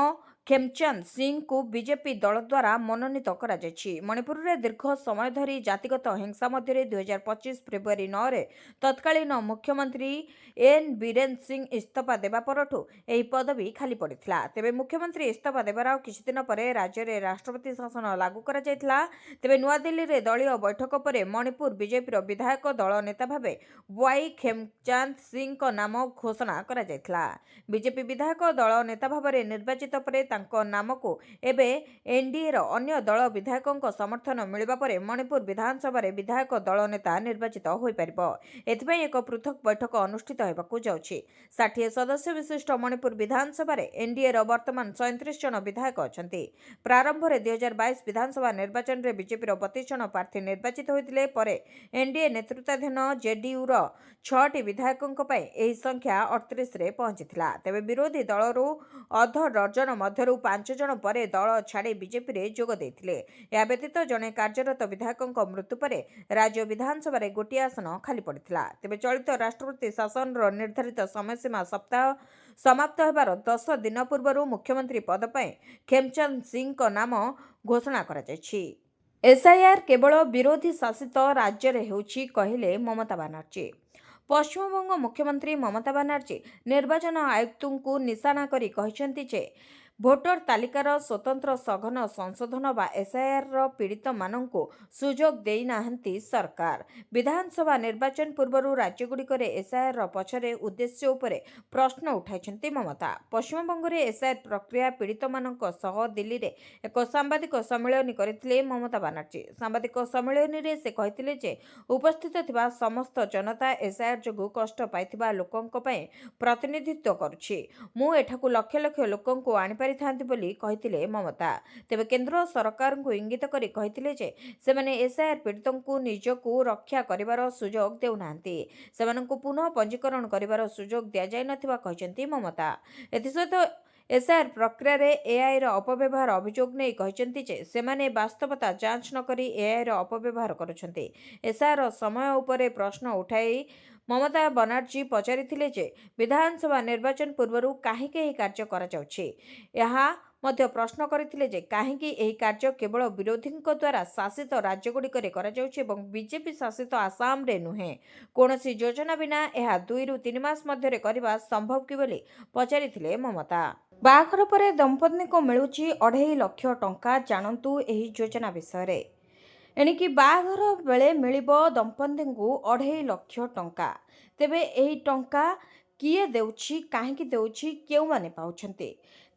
खेमचंद सिंह को बीजेपी दल द्वारा मनोनीत करा जायछि। मणिपुर रे दीर्घ समय धरी जातिगत हिंसा मध्य 2025 फेब्रुआरी 9 रे तत्कालीन मुख्यमंत्री एन बीरेन सिंह इस्तीफा देबा परठू एही पदवी खाली पड़िथिला। तेबे मुख्यमंत्री इस्तीफा देबार किछि दिन परे राज्य रे राष्ट्रपति शासन लागू करा जायथिला। तेबे नुआ दिल्ली रे दलीय बैठक परे मणिपुर बीजेपी विधायक दल नेता भावे वाई खेमचंद सिंह को नाम घोषणा करा जायथिला। बीजेपी विधायक दल नेता भावे निर्वाचित परे तांको नाम को एबे एनडीए रो अन्य दल विधायकों समर्थन मिलवा परे मणिपुर विधानसभा रे विधायक दल नेता निर्वाचित होई परिबो। एथिपई एक पृथक बैठक अनुष्ठित हेबाकू जाउछि। 60 सदस्य विशिष्ट मणिपुर विधानसभा रे एनडीए रो वर्तमान 37 जन विधायक अछंती। प्रारंभ रे 2022 विधानसभा निर्वाचन रे बीजेपी रो 32 जन प्रार्थी निर्वाचित होइतिले परे एनडीए नेतृत्वाधीन जेडीयू रो 6टी विधायकों पई एही संख्या 38 रे पहुंचीथिला। तेबे विरोधी दल रो अध डजन मध्य 5 जन परे दल छाड़ी बीजेपी रे जोग देथिले। या व्यतीत जने कार्यरत विधायकों मृत्यु परे राज्य विधानसभा रे गोटी आसन खाली पड़िथिला। तेबे चलित राष्ट्रपति शासन रो निर्धारित समय सीमा सप्ताह समाप्त हेबार 10 दिन पूर्व मुख्यमंत्री पद पई खेमचंद सिंह को नाम घोषणा करा जायछि। एसआईआर केवल विरोधी शासित राज्य रे हेउछि कहिले ममता बनर्जी। पश्चिमबंग मुख्यमंत्री ममता बनर्जी निर्वाचन आयुक्त को निशाना करी कहिसंती जे ଭୋଟର ତାଲିକାର ସ୍ୱତନ୍ତ୍ର ସଘନ ସଂଶୋଧନ ବା ଏସ୍ଆଇଆର୍ର ପୀଡ଼ିତମାନଙ୍କୁ ସୁଯୋଗ ଦେଇନାହାନ୍ତି ସରକାର। ବିଧାନସଭା ନିର୍ବାଚନ ପୂର୍ବରୁ ରାଜ୍ୟଗୁଡ଼ିକରେ ଏସ୍ଆଇଆର୍ର ପଛରେ ଉଦ୍ଦେଶ୍ୟ ଉପରେ ପ୍ରଶ୍ନ ଉଠାଇଛନ୍ତି ମମତା। ପଶ୍ଚିମବଙ୍ଗରେ ଏସ୍ଆଇଆର୍ ପ୍ରକ୍ରିୟା ପୀଡ଼ିତମାନଙ୍କ ସହ ଦିଲ୍ଲୀରେ ଏକ ସାମ୍ବାଦିକ ସମ୍ମିଳନୀ କରିଥିଲେ ମମତା ବାନାର୍ଜୀ। ସାମ୍ବାଦିକ ସମ୍ମିଳନୀରେ ସେ କହିଥିଲେ ଯେ ଉପସ୍ଥିତ ଥିବା ସମସ୍ତ ଜନତା ଏସ୍ଆଇଆର୍ ଯୋଗୁଁ କଷ୍ଟ ପାଇଥିବା ଲୋକଙ୍କ ପାଇଁ ପ୍ରତିନିଧିତ୍ୱ କରୁଛି। ମୁଁ ଏଠାକୁ ଲକ୍ଷ ଲକ୍ଷ ଲୋକଙ୍କୁ ଆଣିପାରିଥାନ୍ତି ବୋଲି କହିଥିଲେ ମମତା। ତେବେ କେନ୍ଦ୍ର ସରକାରଙ୍କୁ ଇଙ୍ଗିତ କରି କହିଥିଲେ ଯେ ସେମାନେ ଏସ୍ଆଇଆର୍ ପୀଡ଼ିତଙ୍କୁ ନିଜକୁ ରକ୍ଷା କରିବାର ସୁଯୋଗ ଦେଉନାହାନ୍ତି। ସେମାନଙ୍କୁ ପୁନଃ ପଞ୍ଜୀକରଣ କରିବାର ସୁଯୋଗ ଦିଆଯାଇନଥିବା କହିଛନ୍ତି ମମତା। ଏଥିସହିତ ଏସ୍ଆଇଆର୍ ପ୍ରକ୍ରିୟାରେ ଏଆଇର ଅପବ୍ୟବହାର ଅଭିଯୋଗ ନେଇ କହିଛନ୍ତି ଯେ ସେମାନେ ବାସ୍ତବତା ଯାଞ୍ଚ ନକରି ଏଆଇର ଅପବ୍ୟବହାର କରୁଛନ୍ତି। ଏସ୍ଆଇଆର୍ର ସମୟ ଉପରେ ପ୍ରଶ୍ନ ଉଠାଇ ମମତା ବାନାର୍ଜୀ ପଚାରିଥିଲେ ଯେ ବିଧାନସଭା ନିର୍ବାଚନ ପୂର୍ବରୁ କାହିଁକି ଏହି କାର୍ଯ୍ୟ କରାଯାଉଛି। ଏହା ମଧ୍ୟ ପ୍ରଶ୍ନ କରିଥିଲେ ଯେ କାହିଁକି ଏହି କାର୍ଯ୍ୟ କେବଳ ବିରୋଧୀଙ୍କ ଦ୍ୱାରା ଶାସିତ ରାଜ୍ୟଗୁଡ଼ିକରେ କରାଯାଉଛି ଏବଂ ବିଜେପି ଶାସିତ ଆସାମରେ ନୁହେଁ। କୌଣସି ଯୋଜନା ବିନା ଏହା 2ରୁ 3 ମାସ ମଧ୍ୟରେ କରିବା ସମ୍ଭବ କି ବୋଲି ପଚାରିଥିଲେ ମମତା। ବାହାଘର ପରେ ଦମ୍ପତିଙ୍କୁ ମିଳୁଛି 2.5 ଲକ୍ଷ ଟଙ୍କା। ଜାଣନ୍ତୁ ଏହି ଯୋଜନା ବିଷୟରେ। ଏଣିକି ବାହାଘର ବେଳେ ମିଳିବ ଦମ୍ପତିଙ୍କୁ 2.5 ଲକ୍ଷ ଟଙ୍କା। ତେବେ ଏହି ଟଙ୍କା କିଏ ଦେଉଛି, କାହିଁକି ଦେଉଛି, କେଉଁମାନେ ପାଉଛନ୍ତି?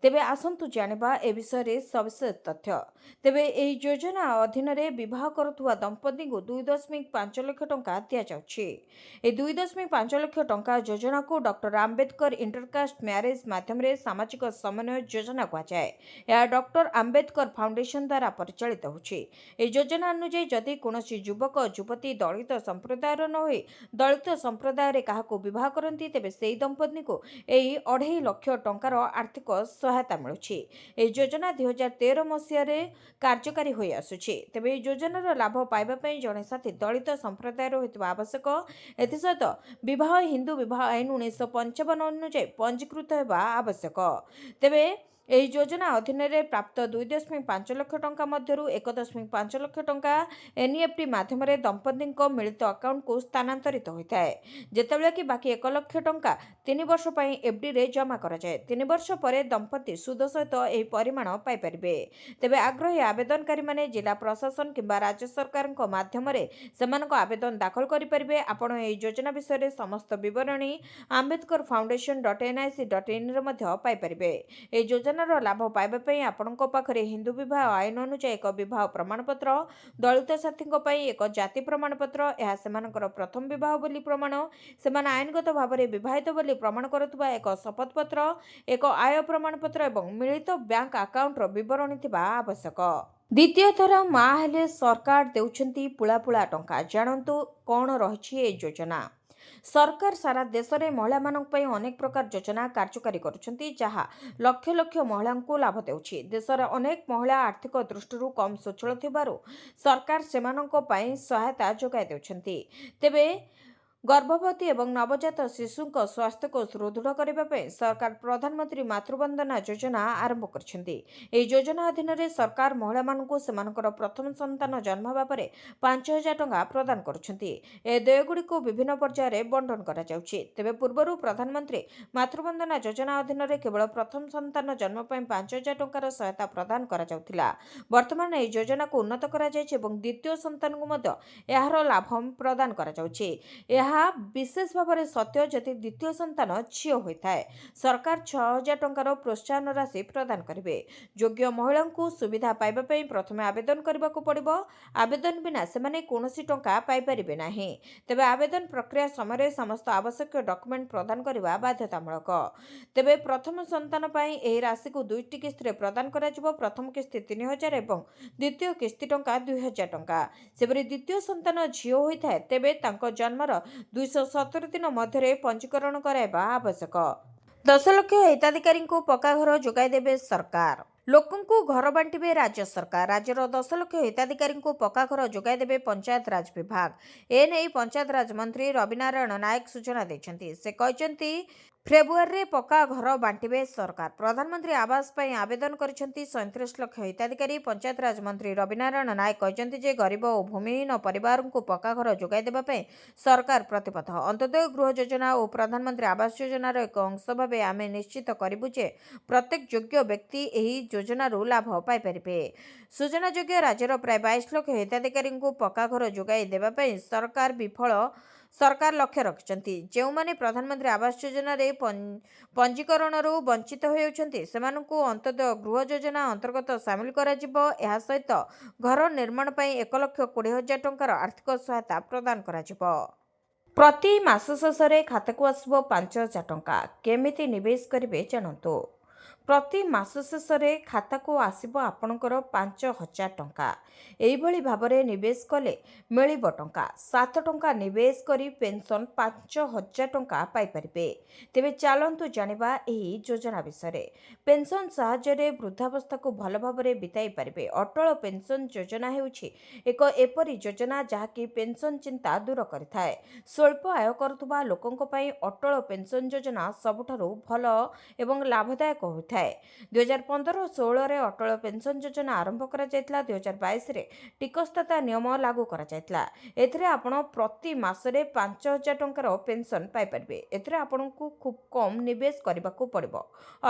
ତେବେ ଆସନ୍ତୁ ଜାଣିବା ଏ ବିଷୟରେ ସବିଶେଷ ତଥ୍ୟ। ତେବେ ଏହି ଯୋଜନା ଅଧୀନରେ ବିବାହ କରୁଥିବା ଦମ୍ପତିଙ୍କୁ 2.5 ଲକ୍ଷ ଟଙ୍କା ଦିଆଯାଉଛି। ଏହି 2.5 ଲକ୍ଷ ଟଙ୍କା ଯୋଜନାକୁ ଡକ୍ଟର ଆମ୍ବେଦକର ଇଣ୍ଟରକାଷ୍ଟ ମ୍ୟାରେଜ ମାଧ୍ୟମରେ ସାମାଜିକ ସମନ୍ୱୟ ଯୋଜନା କୁହାଯାଏ। ଏହା ଡକ୍ଟର ଆମ୍ବେଦକର ଫାଉଣ୍ଡେସନ ଦ୍ୱାରା ପରିଚାଳିତ ହେଉଛି। ଏହି ଯୋଜନା ଅନୁଯାୟୀ ଯଦି କୌଣସି ଯୁବକ ଯୁବତୀ ଦଳିତ ସମ୍ପ୍ରଦାୟର ନ ହୋଇ ଦଳିତ ସମ୍ପ୍ରଦାୟରେ କାହାକୁ ବିବାହ କରନ୍ତି ତେବେ ସେହି ଦମ୍ପତିଙ୍କୁ ଏହି 2.5 ଲକ୍ଷ ଟଙ୍କାର ଆର୍ଥିକ ସହାୟତା ମିଳୁଛି। ଏହି ଯୋଜନା 2013 ମସିହାରେ କାର୍ଯ୍ୟକାରୀ ହୋଇ ଆସୁଛି। ତେବେ ଏହି ଯୋଜନାର ଲାଭ ପାଇବା ପାଇଁ ଜଣେ ସାଥୀ ଦଳିତ ସମ୍ପ୍ରଦାୟର ହୋଇଥିବା ଆବଶ୍ୟକ। ଏଥିସହିତ ବିବାହ ହିନ୍ଦୁ ବିବାହ ଆଇନ 1955 ଅନୁଯାୟୀ ପଞ୍ଜୀକୃତ ହେବା ଆବଶ୍ୟକ। ତେବେ ଏହି ଯୋଜନା ଅଧୀନରେ ପ୍ରାପ୍ତ 2.5 ଲକ୍ଷ ଟଙ୍କା ମଧ୍ୟରୁ 1.5 ଲକ୍ଷ ଟଙ୍କା ଏନ୍ଇଏଫ୍ଟି ମାଧ୍ୟମରେ ଦମ୍ପତିଙ୍କ ମିଳିତ ଆକାଉଣ୍ଟକୁ ସ୍ଥାନାନ୍ତରିତ ହୋଇଥାଏ। ଯେତେବେଳେ କି ବାକି 1 ଲକ୍ଷ ଟଙ୍କା 3 ବର୍ଷ ପାଇଁ ଏଫ୍ଡିରେ ଜମା କରାଯାଏ। 3 ବର୍ଷ ପରେ ଦମ୍ପତି ସୁଧ ସହିତ ଏହି ପରିମାଣ ପାଇପାରିବେ। ତେବେ ଆଗ୍ରହୀ ଆବେଦନକାରୀମାନେ ଜିଲ୍ଲା ପ୍ରଶାସନ କିମ୍ବା ରାଜ୍ୟ ସରକାରଙ୍କ ମାଧ୍ୟମରେ ସେମାନଙ୍କ ଆବେଦନ ଦାଖଲ କରିପାରିବେ। ଆପଣ ଏହି ଯୋଜନା ବିଷୟରେ ସମସ୍ତ ବିବରଣୀ ambedkarfoundation.nic.in ମଧ୍ୟ ପାଇପାରିବେ। ଏହି ଯୋଜନାର ଲାଭ ପାଇବା ପାଇଁ ଆପଣଙ୍କ ପାଖରେ ହିନ୍ଦୁ ବିବାହ ଆଇନ ଅନୁଯାୟୀ ଏକ ବିବାହ ପ୍ରମାଣପତ୍ର, ଦଳିତ ସାଥୀଙ୍କ ପାଇଁ ଏକ ଜାତି ପ୍ରମାଣପତ୍ର, ଏହା ସେମାନଙ୍କର ପ୍ରଥମ ବିବାହ ବୋଲି ପ୍ରମାଣ, ସେମାନେ ଆଇନଗତ ଭାବରେ ବିବାହିତ ବୋଲି ପ୍ରମାଣ କରୁଥିବା ଏକ ଶପଥପତ୍ର, ଏକ ଆୟ ପ୍ରମାଣପତ୍ର ଏବଂ ମିଳିତ ବ୍ୟାଙ୍କ ଆକାଉଣ୍ଟର ବିବରଣୀ ଥିବା ଆବଶ୍ୟକ। ଦ୍ୱିତୀୟ ଥର ମା' ହେଲେ ସରକାର ଦେଉଛନ୍ତି ପୁଳା ପୁଳା ଟଙ୍କା। ଜାଣନ୍ତୁ କ'ଣ ରହିଛି ଏହି ଯୋଜନା। ସରକାର ସାରା ଦେଶରେ ମହିଳାମାନଙ୍କ ପାଇଁ ଅନେକ ପ୍ରକାର ଯୋଜନା କାର୍ଯ୍ୟକାରୀ କରୁଛନ୍ତି ଯାହା ଲକ୍ଷ ଲକ୍ଷ ମହିଳାଙ୍କୁ ଲାଭ ଦେଉଛି। ଦେଶର ଅନେକ ମହିଳା ଆର୍ଥିକ ଦୃଷ୍ଟିରୁ କମ୍ ସ୍ୱଚ୍ଛଳ ଥିବାରୁ ସରକାର ସେମାନଙ୍କ ପାଇଁ ସହାୟତା ଯୋଗାଇ ଦେଉଛନ୍ତି। ତେବେ ଗର୍ଭବତୀ ଏବଂ ନବଜାତ ଶିଶୁଙ୍କ ସ୍ୱାସ୍ଥ୍ୟକୁ ସୁଦୃଢ଼ କରିବା ପାଇଁ ସରକାର ପ୍ରଧାନମନ୍ତ୍ରୀ ମାତୃବନ୍ଦନା ଯୋଜନା ଆରମ୍ଭ କରିଛନ୍ତି। ଏହି ଯୋଜନା ଅଧୀନରେ ସରକାର ମହିଳାମାନଙ୍କୁ ସେମାନଙ୍କର ପ୍ରଥମ ସନ୍ତାନ ଜନ୍ମ ହେବା ପରେ 5,000 ଟଙ୍କା ପ୍ରଦାନ କରୁଛନ୍ତି। ଏହି ଦେୟଗୁଡ଼ିକୁ ବିଭିନ୍ନ ପର୍ଯ୍ୟାୟରେ ବଣ୍ଟନ କରାଯାଉଛି। ତେବେ ପୂର୍ବରୁ ପ୍ରଧାନମନ୍ତ୍ରୀ ମାତୃବନ୍ଦନା ଯୋଜନା ଅଧୀନରେ କେବଳ ପ୍ରଥମ ସନ୍ତାନ ଜନ୍ମ ପାଇଁ 5,000 ଟଙ୍କାର ସହାୟତା ପ୍ରଦାନ କରାଯାଉଥିଲା। ବର୍ତ୍ତମାନ ଏହି ଯୋଜନାକୁ ଉନ୍ନତ କରାଯାଇଛି ଏବଂ ଦ୍ୱିତୀୟ ସନ୍ତାନକୁ ମଧ୍ୟ ଏହାର ଲାଭ ପ୍ରଦାନ କରାଯାଉଛି। ଏହା ବିଶେଷ ଭାବରେ ସତ୍ୟ ଯଦି ଦ୍ୱିତୀୟ ସନ୍ତାନ ଝିଅ ହୋଇଥାଏ। ସରକାର 6,000 ଟଙ୍କାର ପ୍ରୋତ୍ସାହନ ରାଶି ପ୍ରଦାନ କରିବେ। ଯୋଗ୍ୟ ମହିଳାଙ୍କୁ ସୁବିଧା ପାଇବା ପାଇଁ ପ୍ରଥମେ ଆବେଦନ କରିବାକୁ ପଡ଼ିବ। ଆବେଦନ ବିନା ସେମାନେ କୌଣସି ଟଙ୍କା ପାଇପାରିବେ ନାହିଁ। ତେବେ ଆବେଦନ ପ୍ରକ୍ରିୟା ସମୟରେ ସମସ୍ତ ଆବଶ୍ୟକୀୟ ଡକୁମେଣ୍ଟ ପ୍ରଦାନ କରିବା ବାଧ୍ୟତାମୂଳକ। ତେବେ ପ୍ରଥମ ସନ୍ତାନ ପାଇଁ ଏହି ରାଶିକୁ 2ଟି କିସ୍ତିରେ ପ୍ରଦାନ କରାଯିବ। ପ୍ରଥମ କିସ୍ତି 3,000 ଏବଂ ଦ୍ୱିତୀୟ କିସ୍ତି ଟଙ୍କା 2,000 ଟଙ୍କା। ସେପରି ଦ୍ୱିତୀୟ ସନ୍ତାନ ଝିଅ ହୋଇଥାଏ ତେବେ ତାଙ୍କ ଜନ୍ମର 270 ଦିନ ମଧ୍ୟରେ ପଞ୍ଜୀକରଣ କରାଇବା ଆବଶ୍ୟକ। 10 ଲକ୍ଷ ହିତାଧିକାରୀଙ୍କୁ ପକ୍କା ଘର ଯୋଗାଇ ଦେବେ ସରକାର। ଲୋକଙ୍କୁ ଘର ବାଣ୍ଟିବେ ରାଜ୍ୟ ସରକାର। ରାଜ୍ୟର 10 ଲକ୍ଷ ହିତାଧିକାରୀଙ୍କୁ ପକ୍କା ଘର ଯୋଗାଇ ଦେବେ ପଞ୍ଚାୟତ ରାଜ ବିଭାଗ। ଏନେଇ ପଞ୍ଚାୟତ ରାଜ ମନ୍ତ୍ରୀ ରବି ନାରାୟଣ ନାୟକ ସୂଚନା ଦେଇଛନ୍ତି। ସେ କହିଛନ୍ତି ଫେବୃଆରୀରେ ପକ୍କା ଘର ବାଣ୍ଟିବେ ସରକାର। ପ୍ରଧାନମନ୍ତ୍ରୀ ଆବାସ ପାଇଁ ଆବେଦନ କରିଛନ୍ତି 37 ଲକ୍ଷ ହିତାଧିକାରୀ। ପଞ୍ଚାୟତରାଜ ମନ୍ତ୍ରୀ ରବିନାରାୟଣ ନାୟକ କହିଛନ୍ତି ଯେ ଗରିବ ଓ ଭୂମିହୀନ ପରିବାରଙ୍କୁ ପକ୍କା ଘର ଯୋଗାଇ ଦେବା ପାଇଁ ସରକାର ପ୍ରତିବଦ୍ଧ। ଅନ୍ତୋଦୟ ଗୃହ ଯୋଜନା ଓ ପ୍ରଧାନମନ୍ତ୍ରୀ ଆବାସ ଯୋଜନାର ଏକ ଅଂଶ ଭାବେ ଆମେ ନିଶ୍ଚିତ କରିବୁ ଯେ ପ୍ରତ୍ୟେକ ଯୋଗ୍ୟ ବ୍ୟକ୍ତି ଏହି ଯୋଜନାରୁ ଲାଭ ପାଇପାରିବେ। ସୂଚନାଯୋଗ୍ୟ, ରାଜ୍ୟର ପ୍ରାୟ 22 ଲକ୍ଷ ହିତାଧିକାରୀଙ୍କୁ ପକ୍କା ଘର ଯୋଗାଇ ଦେବା ପାଇଁ ସରକାର ଲକ୍ଷ୍ୟ ରଖିଛନ୍ତି। ଯେଉଁମାନେ ପ୍ରଧାନମନ୍ତ୍ରୀ ଆବାସ ଯୋଜନାରେ ପଞ୍ଜୀକରଣରୁ ବଞ୍ଚିତ ହେଉଛନ୍ତି ସେମାନଙ୍କୁ ଅନ୍ତୋଦୟ ଗୃହ ଯୋଜନା ଅନ୍ତର୍ଗତ ସାମିଲ କରାଯିବ। ଏହା ସହିତ ଘର ନିର୍ମାଣ ପାଇଁ 1,20,000 ଟଙ୍କାର ଆର୍ଥିକ ସହାୟତା ପ୍ରଦାନ କରାଯିବ। ପ୍ରତି ମାସ ଶେଷରେ ଖାତାକୁ ଆସିବ 5,000 ଟଙ୍କା। କେମିତି ନିବେଶ କରିବେ ଜାଣନ୍ତୁ। ପ୍ରତି ମାସ ଶେଷରେ ଖାତାକୁ ଆସିବ ଆପଣଙ୍କର 5,000 ଟଙ୍କା। ଏହିଭଳି ଭାବରେ ନିବେଶ କଲେ ମିଳିବ ଟଙ୍କା। 7 ଟଙ୍କା ନିବେଶ କରି ପେନ୍ସନ୍ 5,000 ଟଙ୍କା ପାଇପାରିବେ। ତେବେ ଚାଲନ୍ତୁ ଜାଣିବା ଏହି ଯୋଜନା ବିଷୟରେ। ପେନ୍ସନ୍ ସାହାଯ୍ୟରେ ବୃଦ୍ଧାବସ୍ଥାକୁ ଭଲ ଭାବରେ ବିତାଇ ପାରିବେ। ଅଟଳ ପେନ୍ସନ୍ ଯୋଜନା ହେଉଛି ଏକ ଏପରି ଯୋଜନା ଯାହାକି ପେନ୍ସନ୍ ଚିନ୍ତା ଦୂର କରିଥାଏ। ସ୍ୱଳ୍ପ ଆୟ କରୁଥିବା ଲୋକଙ୍କ ପାଇଁ ଅଟଳ ପେନ୍ସନ୍ ଯୋଜନା ସବୁଠାରୁ ଭଲ ଏବଂ ଲାଭଦାୟକ ହୋଇଥାଏ। 2015-16ରେ ଅଟଳ ପେନ୍ସନ୍ ଯୋଜନା ଆରମ୍ଭ କରାଯାଇଥିଲା। 2022ରେ ଟିକସଦାତା ନିୟମ ଲାଗୁ କରାଯାଇଥିଲା। ଏଥିରେ ଆପଣ ପ୍ରତି ମାସରେ 5,000 ଟଙ୍କାର ପେନ୍ସନ୍ ପାଇପାରିବେ। ଏଥିରେ ଆପଣଙ୍କୁ ଖୁବ୍ କମ୍ ନିବେଶ କରିବାକୁ ପଡ଼ିବ।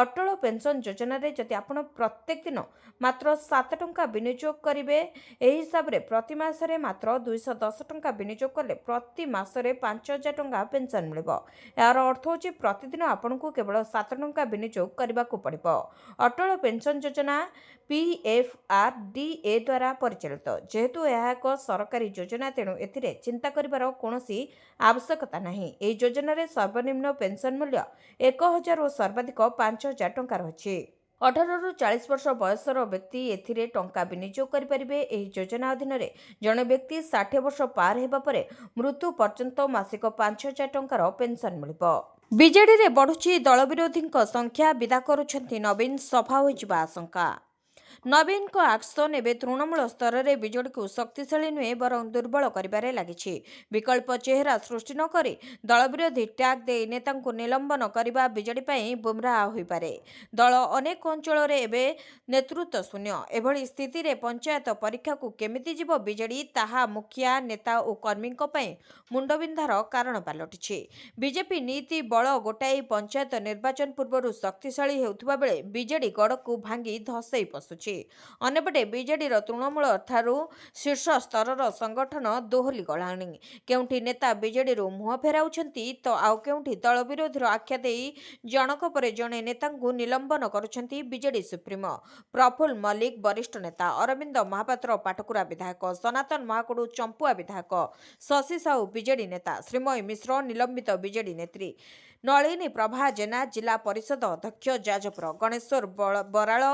ଅଟଳ ପେନ୍ସନ୍ ଯୋଜନାରେ ଯଦି ଆପଣ ପ୍ରତ୍ୟେକ ଦିନ ମାତ୍ର 7 ଟଙ୍କା ବିନିଯୋଗ କରିବେ, ଏହି ହିସାବରେ ପ୍ରତି ମାସରେ ମାତ୍ର 210 ଟଙ୍କା ବିନିଯୋଗ କଲେ ପ୍ରତି ମାସରେ 5,000 ଟଙ୍କା ପେନ୍ସନ୍ ମିଳିବ। ଏହାର ଅର୍ଥ ହେଉଛି ପ୍ରତିଦିନ ଆପଣଙ୍କୁ କେବଳ 7 ଟଙ୍କା ବିନିଯୋଗ କରିବାକୁ ପଡ଼ିବ। ଅଟଳ ପେନ୍ସନ୍ ଯୋଜନା PFRDA ଦ୍ୱାରା ପରିଚାଳିତ। ଯେହେତୁ ଏହା ଏକ ସରକାରୀ ଯୋଜନା, ତେଣୁ ଏଥିରେ ଚିନ୍ତା କରିବାର କୌଣସି ଆବଶ୍ୟକତା ନାହିଁ। ଏହି ଯୋଜନାରେ ସର୍ବନିମ୍ନ ପେନ୍ସନ୍ ମୂଲ୍ୟ 1,000 ଓ ସର୍ବାଧିକ 5,000 ଟଙ୍କା ରହିଛି। 18ରୁ 40 ବର୍ଷ ବୟସର ବ୍ୟକ୍ତି ଏଥିରେ ଟଙ୍କା ବିନିଯୋଗ କରିପାରିବେ। ଏହି ଯୋଜନା ଅଧୀନରେ ଜଣେ ବ୍ୟକ୍ତି 60 ବର୍ଷ ପାର ହେବା ପରେ ମୃତ୍ୟୁ ପର୍ଯ୍ୟନ୍ତ ମାସିକ 5,000 ଟଙ୍କାର ପେନ୍ସନ୍ ମିଳିବ। ବିଜେଡିରେ ବଢୁଛି ଦଳ ବିରୋଧୀଙ୍କ ସଂଖ୍ୟା। ବିଦା କରୁଛନ୍ତି ନବୀନ, ସଫା ହୋଇଯିବା ଆଶଙ୍କା। ନବୀନଙ୍କ ଆକ୍ସନ ଏବେ ତୃଣମୂଳ ସ୍ତରରେ ବିଜେଡିକୁ ଶକ୍ତିଶାଳୀ ନୁହେଁ ବରଂ ଦୁର୍ବଳ କରିବାରେ ଲାଗିଛି। ବିକଳ୍ପ ଚେହେରା ସୃଷ୍ଟି ନ କରି ଦଳ ବିରୋଧୀ ଟ୍ୟାଗ୍ ଦେଇ ନେତାଙ୍କୁ ନିଲମ୍ବନ କରିବା ବିଜେଡି ପାଇଁ ବୁମରାହ ହୋଇପାରେ। ଦଳ ଅନେକ ଅଞ୍ଚଳରେ ଏବେ ନେତୃତ୍ୱ ଶୂନ୍ୟ। ଏଭଳି ସ୍ଥିତିରେ ପଞ୍ଚାୟତ ପରୀକ୍ଷାକୁ କେମିତି ଯିବ ବିଜେଡି, ତାହା ମୁଖିଆ, ନେତା ଓ କର୍ମୀଙ୍କ ପାଇଁ ମୁଣ୍ଡବିନ୍ଧାର କାରଣ ପାଲଟିଛି। ବିଜେପି ନୀତି ବଳ ଗୋଟାଇ ପଞ୍ଚାୟତ ନିର୍ବାଚନ ପୂର୍ବରୁ ଶକ୍ତିଶାଳୀ ହେଉଥିବା ବେଳେ ବିଜେଡି ଗଡ଼କୁ ଭାଙ୍ଗି ଧସେଇ ପଶୁଛି। ଅନ୍ୟପଟେ ବିଜେଡିର ତୃଣମୂଳ ଠାରୁ ଶୀର୍ଷ ସ୍ତରର ସଂଗଠନ ଦୋହଲି ଗଲାଣି। କେଉଁଠି ନେତା ବିଜେଡିରୁ ମୁହଁ ଫେରାଉଛନ୍ତି ତ ଆଉ କେଉଁଠି ଦଳ ବିରୋଧୀର ଆଖ୍ୟା ଦେଇ ଜଣକ ପରେ ଜଣେ ନେତାଙ୍କୁ ନିଲମ୍ବନ କରୁଛନ୍ତି ବିଜେଡି ସୁପ୍ରିମୋ ପ୍ରଫୁଲ୍ଲ ମଲ୍ଲିକ, ବରିଷ୍ଠ ନେତା ଅରବିନ୍ଦ ମହାପାତ୍ର ପାଟକୁରା ବିଧାୟକ, ସନାତନ ମହାକୁଡୁ ଚମ୍ପୁଆ ବିଧାୟକ, ଶଶି ସାହୁ ବିଜେଡି ନେତା, ଶ୍ରୀମୟୀ ମିଶ୍ର ନିଲମ୍ବିତ ବିଜେଡି ନେତ୍ରୀ, ନଳିନୀ ପ୍ରଭା ଜେନା ଜିଲ୍ଲା ପରିଷଦ ଅଧ୍ୟକ୍ଷ ଯାଜପୁର, ଗଣେଶ୍ୱର ବରାଳ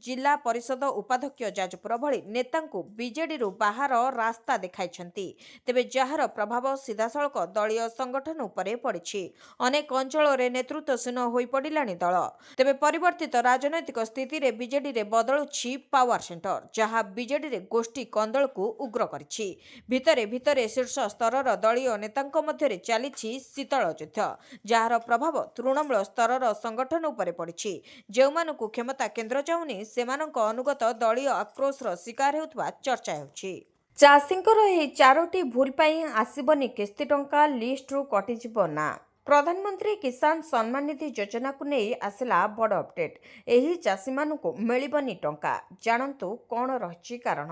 ଜିଲ୍ଲା ପରିଷଦ ଉପାଧ୍ୟକ୍ଷ ଯାଜପୁର ଭଳି ନେତାଙ୍କୁ ବିଜେଡିରୁ ବାହାର ରାସ୍ତା ଦେଖାଇଛନ୍ତି। ତେବେ ଯାହାର ପ୍ରଭାବ ସିଧାସଳଖ ଦଳୀୟ ସଂଗଠନ ଉପରେ ପଡ଼ିଛି। ଅନେକ ଅଞ୍ଚଳରେ ନେତୃତ୍ୱ ଶୂନ୍ୟ ହୋଇପଡ଼ିଲାଣି ଦଳ। ତେବେ ପରିବର୍ତ୍ତିତ ରାଜନୈତିକ ସ୍ଥିତିରେ ବିଜେଡିରେ ବଦଳୁଛି ପାୱାର ସେଣ୍ଟର, ଯାହା ବିଜେଡିରେ ଗୋଷ୍ଠୀ କନ୍ଦଳକୁ ଉଗ୍ର କରିଛି। ଭିତରେ ଭିତରେ ଶୀର୍ଷ ସ୍ତରର ଦଳୀୟ ନେତାଙ୍କ ମଧ୍ୟରେ ଚାଲିଛି ଶୀତଳ ଯୁଦ୍ଧ, ଯାହାର ପ୍ରଭାବ ତୃଣମୂଳ ସ୍ତରର ସଂଗଠନ ଉପରେ ପଡ଼ିଛି। ଯେଉଁମାନଙ୍କୁ କ୍ଷମତା କେନ୍ଦ୍ର ଚାହୁଁନି ସେମାନଙ୍କ ଅନୁଗତ ଦଳୀୟ ଆକ୍ରୋଶର ଶିକାର ହେଉଥିବା ଚର୍ଚ୍ଚା ହେଉଛି। ଚାଷୀଙ୍କର ଏହି 4ଟି ଭୁଲ ପାଇଁ ଆସିବନି କିସ୍ତି ଟଙ୍କା, ଲିଷ୍ଟରୁ କଟିଯିବ ନା। ପ୍ରଧାନମନ୍ତ୍ରୀ କିଷାନ ସମ୍ମାନ ନିଧି ଯୋଜନାକୁ ନେଇ ଆସିଲା ବଡ଼ ଅପଡେଟ୍। ଏହି ଚାଷୀମାନଙ୍କୁ ମିଳିବନି ଟଙ୍କା। ଜାଣନ୍ତୁ କ'ଣ ରହିଛି କାରଣ।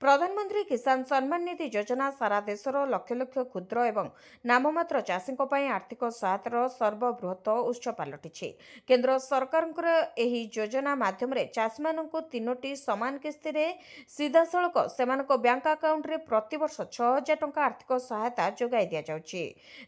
ପ୍ରଧାନମନ୍ତ୍ରୀ କିଷାନ ସମ୍ମାନ ନିଧି ଯୋଜନା ସାରା ଦେଶର ଲକ୍ଷ ଲକ୍ଷ କ୍ଷୁଦ୍ର ଏବଂ ନାମମାତ୍ର ଚାଷୀଙ୍କ ପାଇଁ ଆର୍ଥିକ ସହାୟତାର ସର୍ବବୃହତ ଉତ୍ସ ପାଲଟିଛି। କେନ୍ଦ୍ର ସରକାରଙ୍କର ଏହି ଯୋଜନା ମାଧ୍ୟମରେ ଚାଷୀମାନଙ୍କୁ 3ଟି ସମାନ କିସ୍ତିରେ ସିଧାସଳଖ ସେମାନଙ୍କ ବ୍ୟାଙ୍କ ଆକାଉଣ୍ଟରେ ପ୍ରତିବର୍ଷ 6,000 ଟଙ୍କା ଆର୍ଥିକ ସହାୟତା ଯୋଗାଇ ଦିଆଯାଉଛି।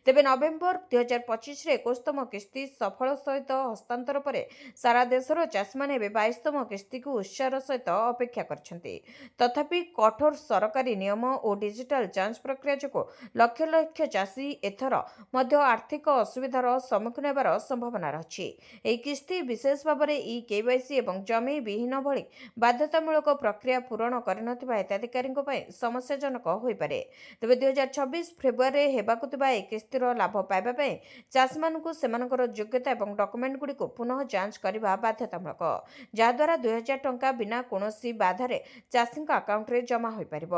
ତେବେ ନଭେମ୍ବର 2025ରେ 21ତମ କିସ୍ତି ସଫଳ ସହିତ ହସ୍ତାନ୍ତର ପରେ ସାରା ଦେଶର ଚାଷୀମାନେ ଏବେ 22ତମ କିସ୍ତିକୁ ଉତ୍ସାହର ସହିତ ଅପେକ୍ଷା କରିଛନ୍ତି। ତଥାପି କଠୋର ସରକାରୀ ନିୟମ ଓ ଡିଜିଟାଲ ଯାଞ୍ଚ ପ୍ରକ୍ରିୟା ଯୋଗୁଁ ଲକ୍ଷ ଲକ୍ଷ ଚାଷୀ ଏଥର ମଧ୍ୟ ଆର୍ଥିକ ଅସୁବିଧାର ସମ୍ମୁଖୀନ ହେବାର ସମ୍ଭାବନା ରହିଛି। ଏହି କିସ୍ତି ବିଶେଷ ଭାବରେ KYC ଏବଂ ଜମି ବିହୀନ ଭଳି ବାଧ୍ୟତାମୂଳକ ପ୍ରକ୍ରିୟା ପୂରଣ କରିନଥିବା ହିତାଧିକାରୀଙ୍କ ପାଇଁ ସମସ୍ୟାଜନକ ହୋଇପାରେ। ତେବେ 2026 ଫେବୃଆରୀରେ ହେବାକୁ ଥିବା ଏହି କିସ୍ତିର ଲାଭ ପାଇବା ପାଇଁ ଚାଷୀମାନଙ୍କୁ ସେମାନଙ୍କର ଯୋଗ୍ୟତା ଏବଂ ଡକୁମେଣ୍ଟଗୁଡ଼ିକୁ ପୁନଃ ଯାଞ୍ଚ କରିବା ବାଧ୍ୟତାମୂଳକ, ଯାହାଦ୍ୱାରା 2000 ଟଙ୍କା ବିନା କୌଣସି ବାଧାରେ ଚାଷୀଙ୍କ ଆକାଉଣ୍ଟରେ ଜମା ହୋଇପାରିବ।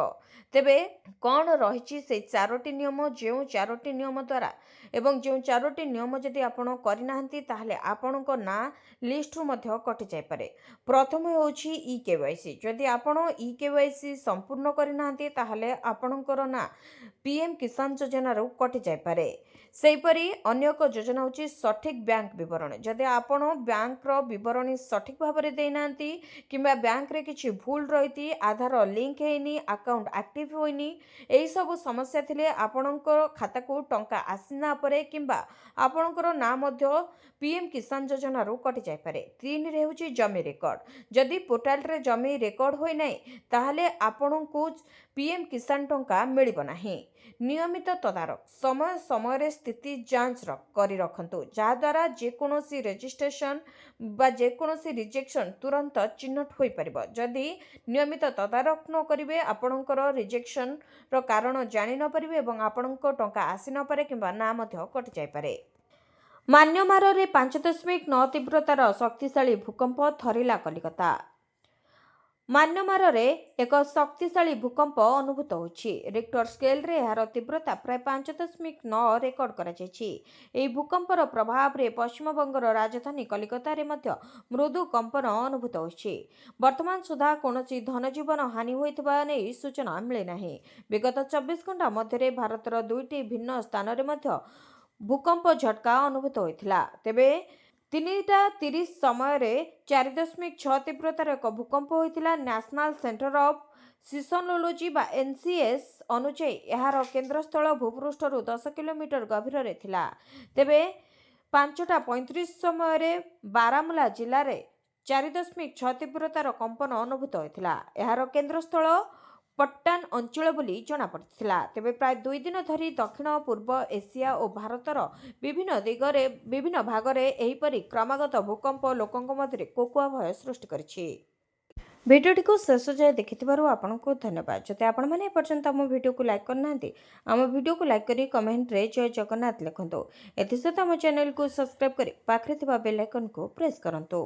ତେବେ କ'ଣ ରହିଛି ସେହି 4ଟି ନିୟମ? ଯେଉଁ 4ଟି ନିୟମ ଦ୍ୱାରା ଏବଂ ଯେଉଁ 4ଟି ନିୟମ ଯଦି ଆପଣ କରିନାହାନ୍ତି ତାହେଲେ ଆପଣଙ୍କ ନାଁ ଲିଷ୍ଟରୁ ମଧ୍ୟ କଟିଯାଇପାରେ। ପ୍ରଥମ ହେଉଛି EKYC। ଯଦି ଆପଣ EKYC ସମ୍ପୂର୍ଣ୍ଣ କରିନାହାନ୍ତି ତାହେଲେ ଆପଣଙ୍କର ନାଁ PM କିଷାନ ଯୋଜନାରୁ କଟିଯାଇପାରେ। ସେହିପରି ଅନ୍ୟ ଏକ ଯୋଜନା ହେଉଛି ସଠିକ୍ ବ୍ୟାଙ୍କ ବିବରଣୀ। ଯଦି ଆପଣ ବ୍ୟାଙ୍କର ବିବରଣୀ ସଠିକ୍ ଭାବରେ ଦେଇନାହାନ୍ତି କିମ୍ବା ବ୍ୟାଙ୍କରେ କିଛି ଭୁଲ ରହିଛି, ଆଧାର ଲିଙ୍କ ହେଇନି, ଆକାଉଣ୍ଟ ଆକ୍ଟିଭ ହୋଇନି, ଏହିସବୁ ସମସ୍ୟା ଥିଲେ ଆପଣଙ୍କ ଖାତାକୁ ଟଙ୍କା ଆସିନା ପରେ କିମ୍ବା ଆପଣଙ୍କର ନାଁ ମଧ୍ୟ PM କିଷାନ ଯୋଜନାରୁ କଟିଯାଇପାରେ। 3ରେ ହେଉଛି ଜମି ରେକର୍ଡ। ଯଦି ପୋର୍ଟାଲରେ ଜମି ରେକର୍ଡ ହୋଇନାହିଁ ତାହେଲେ ଆପଣଙ୍କୁ PM କିଷାନ ଟଙ୍କା ମିଳିବ ନାହିଁ। ନିୟମିତ ତଦାରଖ। ସମୟ ସମୟରେ ସ୍ଥିତି ଯାଞ୍ଚ କରି ରଖନ୍ତୁ, ଯାହାଦ୍ୱାରା ଯେକୌଣସି ରେଜିଷ୍ଟ୍ରେସନ ବା ଯେକୌଣସି ରିଜେକ୍ସନ ତୁରନ୍ତ ଚିହ୍ନଟ ହୋଇପାରିବ। ଯଦି ନିୟମିତ ତଦାରଖ ନ କରିବେ ଆପଣଙ୍କର ରିଜେକ୍ସନର କାରଣ ଜାଣି ନପାରିବେ ଏବଂ ଆପଣଙ୍କ ଟଙ୍କା ଆସିନପାରେ କିମ୍ବା ନାଁ ମଧ୍ୟ କଟିଯାଇପାରେ। ମ୍ୟାନମାରରେ 5.9 ତୀବ୍ରତାର ଶକ୍ତିଶାଳୀ ଭୂକମ୍ପ ଥରିଲା କଲିକତା। ମ୍ୟାନମାରରେ ଏକ ଶକ୍ତିଶାଳୀ ଭୂକମ୍ପ ଅନୁଭୂତ ହୋଇଛି। ରିକ୍ଟର ସ୍କେଲରେ ଏହାର ତୀବ୍ରତା ପ୍ରାୟ 5.9 ରେକର୍ଡ କରାଯାଇଛି। ଏହି ଭୂକମ୍ପର ପ୍ରଭାବରେ ପଶ୍ଚିମବଙ୍ଗର ରାଜଧାନୀ କଲିକତାରେ ମଧ୍ୟ ମୃଦୁ କମ୍ପନ ଅନୁଭୂତ ହୋଇଛି। ବର୍ତ୍ତମାନ ସୁଦ୍ଧା କୌଣସି ଧନଜୀବନ ହାନି ହୋଇଥିବା ନେଇ ସୂଚନା ମିଳିନାହିଁ। ବିଗତ 24 ଘଣ୍ଟା ମଧ୍ୟରେ ଭାରତର 2ଟି ଭିନ୍ନ ସ୍ଥାନରେ ମଧ୍ୟ ଭୂକମ୍ପ ଝଟକା ଅନୁଭୂତ ହୋଇଥିଲା। ତେବେ 3:30 ସମୟରେ 4.6 ତୀବ୍ରତାର ଏକ ଭୂକମ୍ପ ହୋଇଥିଲା। ନ୍ୟାସନାଲ ସେଣ୍ଟର ଅଫ୍ ସିସ୍ମୋଲୋଜି ବା NCS ଅନୁଯାୟୀ ଏହାର କେନ୍ଦ୍ରସ୍ଥଳ ଭୂପୃଷ୍ଠରୁ 10 କିଲୋମିଟର ଗଭୀରରେ ଥିଲା। ତେବେ 5:35 ସମୟରେ ବାରାମୁଲା ଜିଲ୍ଲାରେ 4.6 ତୀବ୍ରତାର କମ୍ପନ ଅନୁଭୂତ ହୋଇଥିଲା। ଏହାର କେନ୍ଦ୍ରସ୍ଥଳ ପଟ୍ଟାନ ଅଞ୍ଚଳ ବୋଲି ଜଣାପଡ଼ିଥିଲା। ତେବେ ପ୍ରାୟ 2 ଦିନ ଧରି ଦକ୍ଷିଣ ପୂର୍ବ ଏସିଆ ଓ ଭାରତର ବିଭିନ୍ନ ଭାଗରେ ଏହିପରି କ୍ରମାଗତ ଭୂକମ୍ପ ଲୋକଙ୍କ ମଧ୍ୟରେ କୋକୁଆ ଭୟ ସୃଷ୍ଟି କରିଛି। ଭିଡ଼ିଓଟିକୁ ଶେଷ ଯାଏ ଦେଖିଥିବାରୁ ଆପଣଙ୍କୁ ଧନ୍ୟବାଦ। ଯଦି ଆପଣମାନେ ଏପର୍ଯ୍ୟନ୍ତ ଆମ ଭିଡ଼ିଓକୁ ଲାଇକ୍ କରିନାହାନ୍ତି, ଆମ ଭିଡ଼ିଓକୁ ଲାଇକ୍ କରି କମେଣ୍ଟରେ ଜୟ ଜଗନ୍ନାଥ ଲେଖନ୍ତୁ। ଏଥିସହିତ ଆମ ଚ୍ୟାନେଲକୁ ସବସ୍କ୍ରାଇବ୍ କରି ପାଖରେ ଥିବା ବେଲ୍ ଆଇକନକୁ ପ୍ରେସ୍ କରନ୍ତୁ।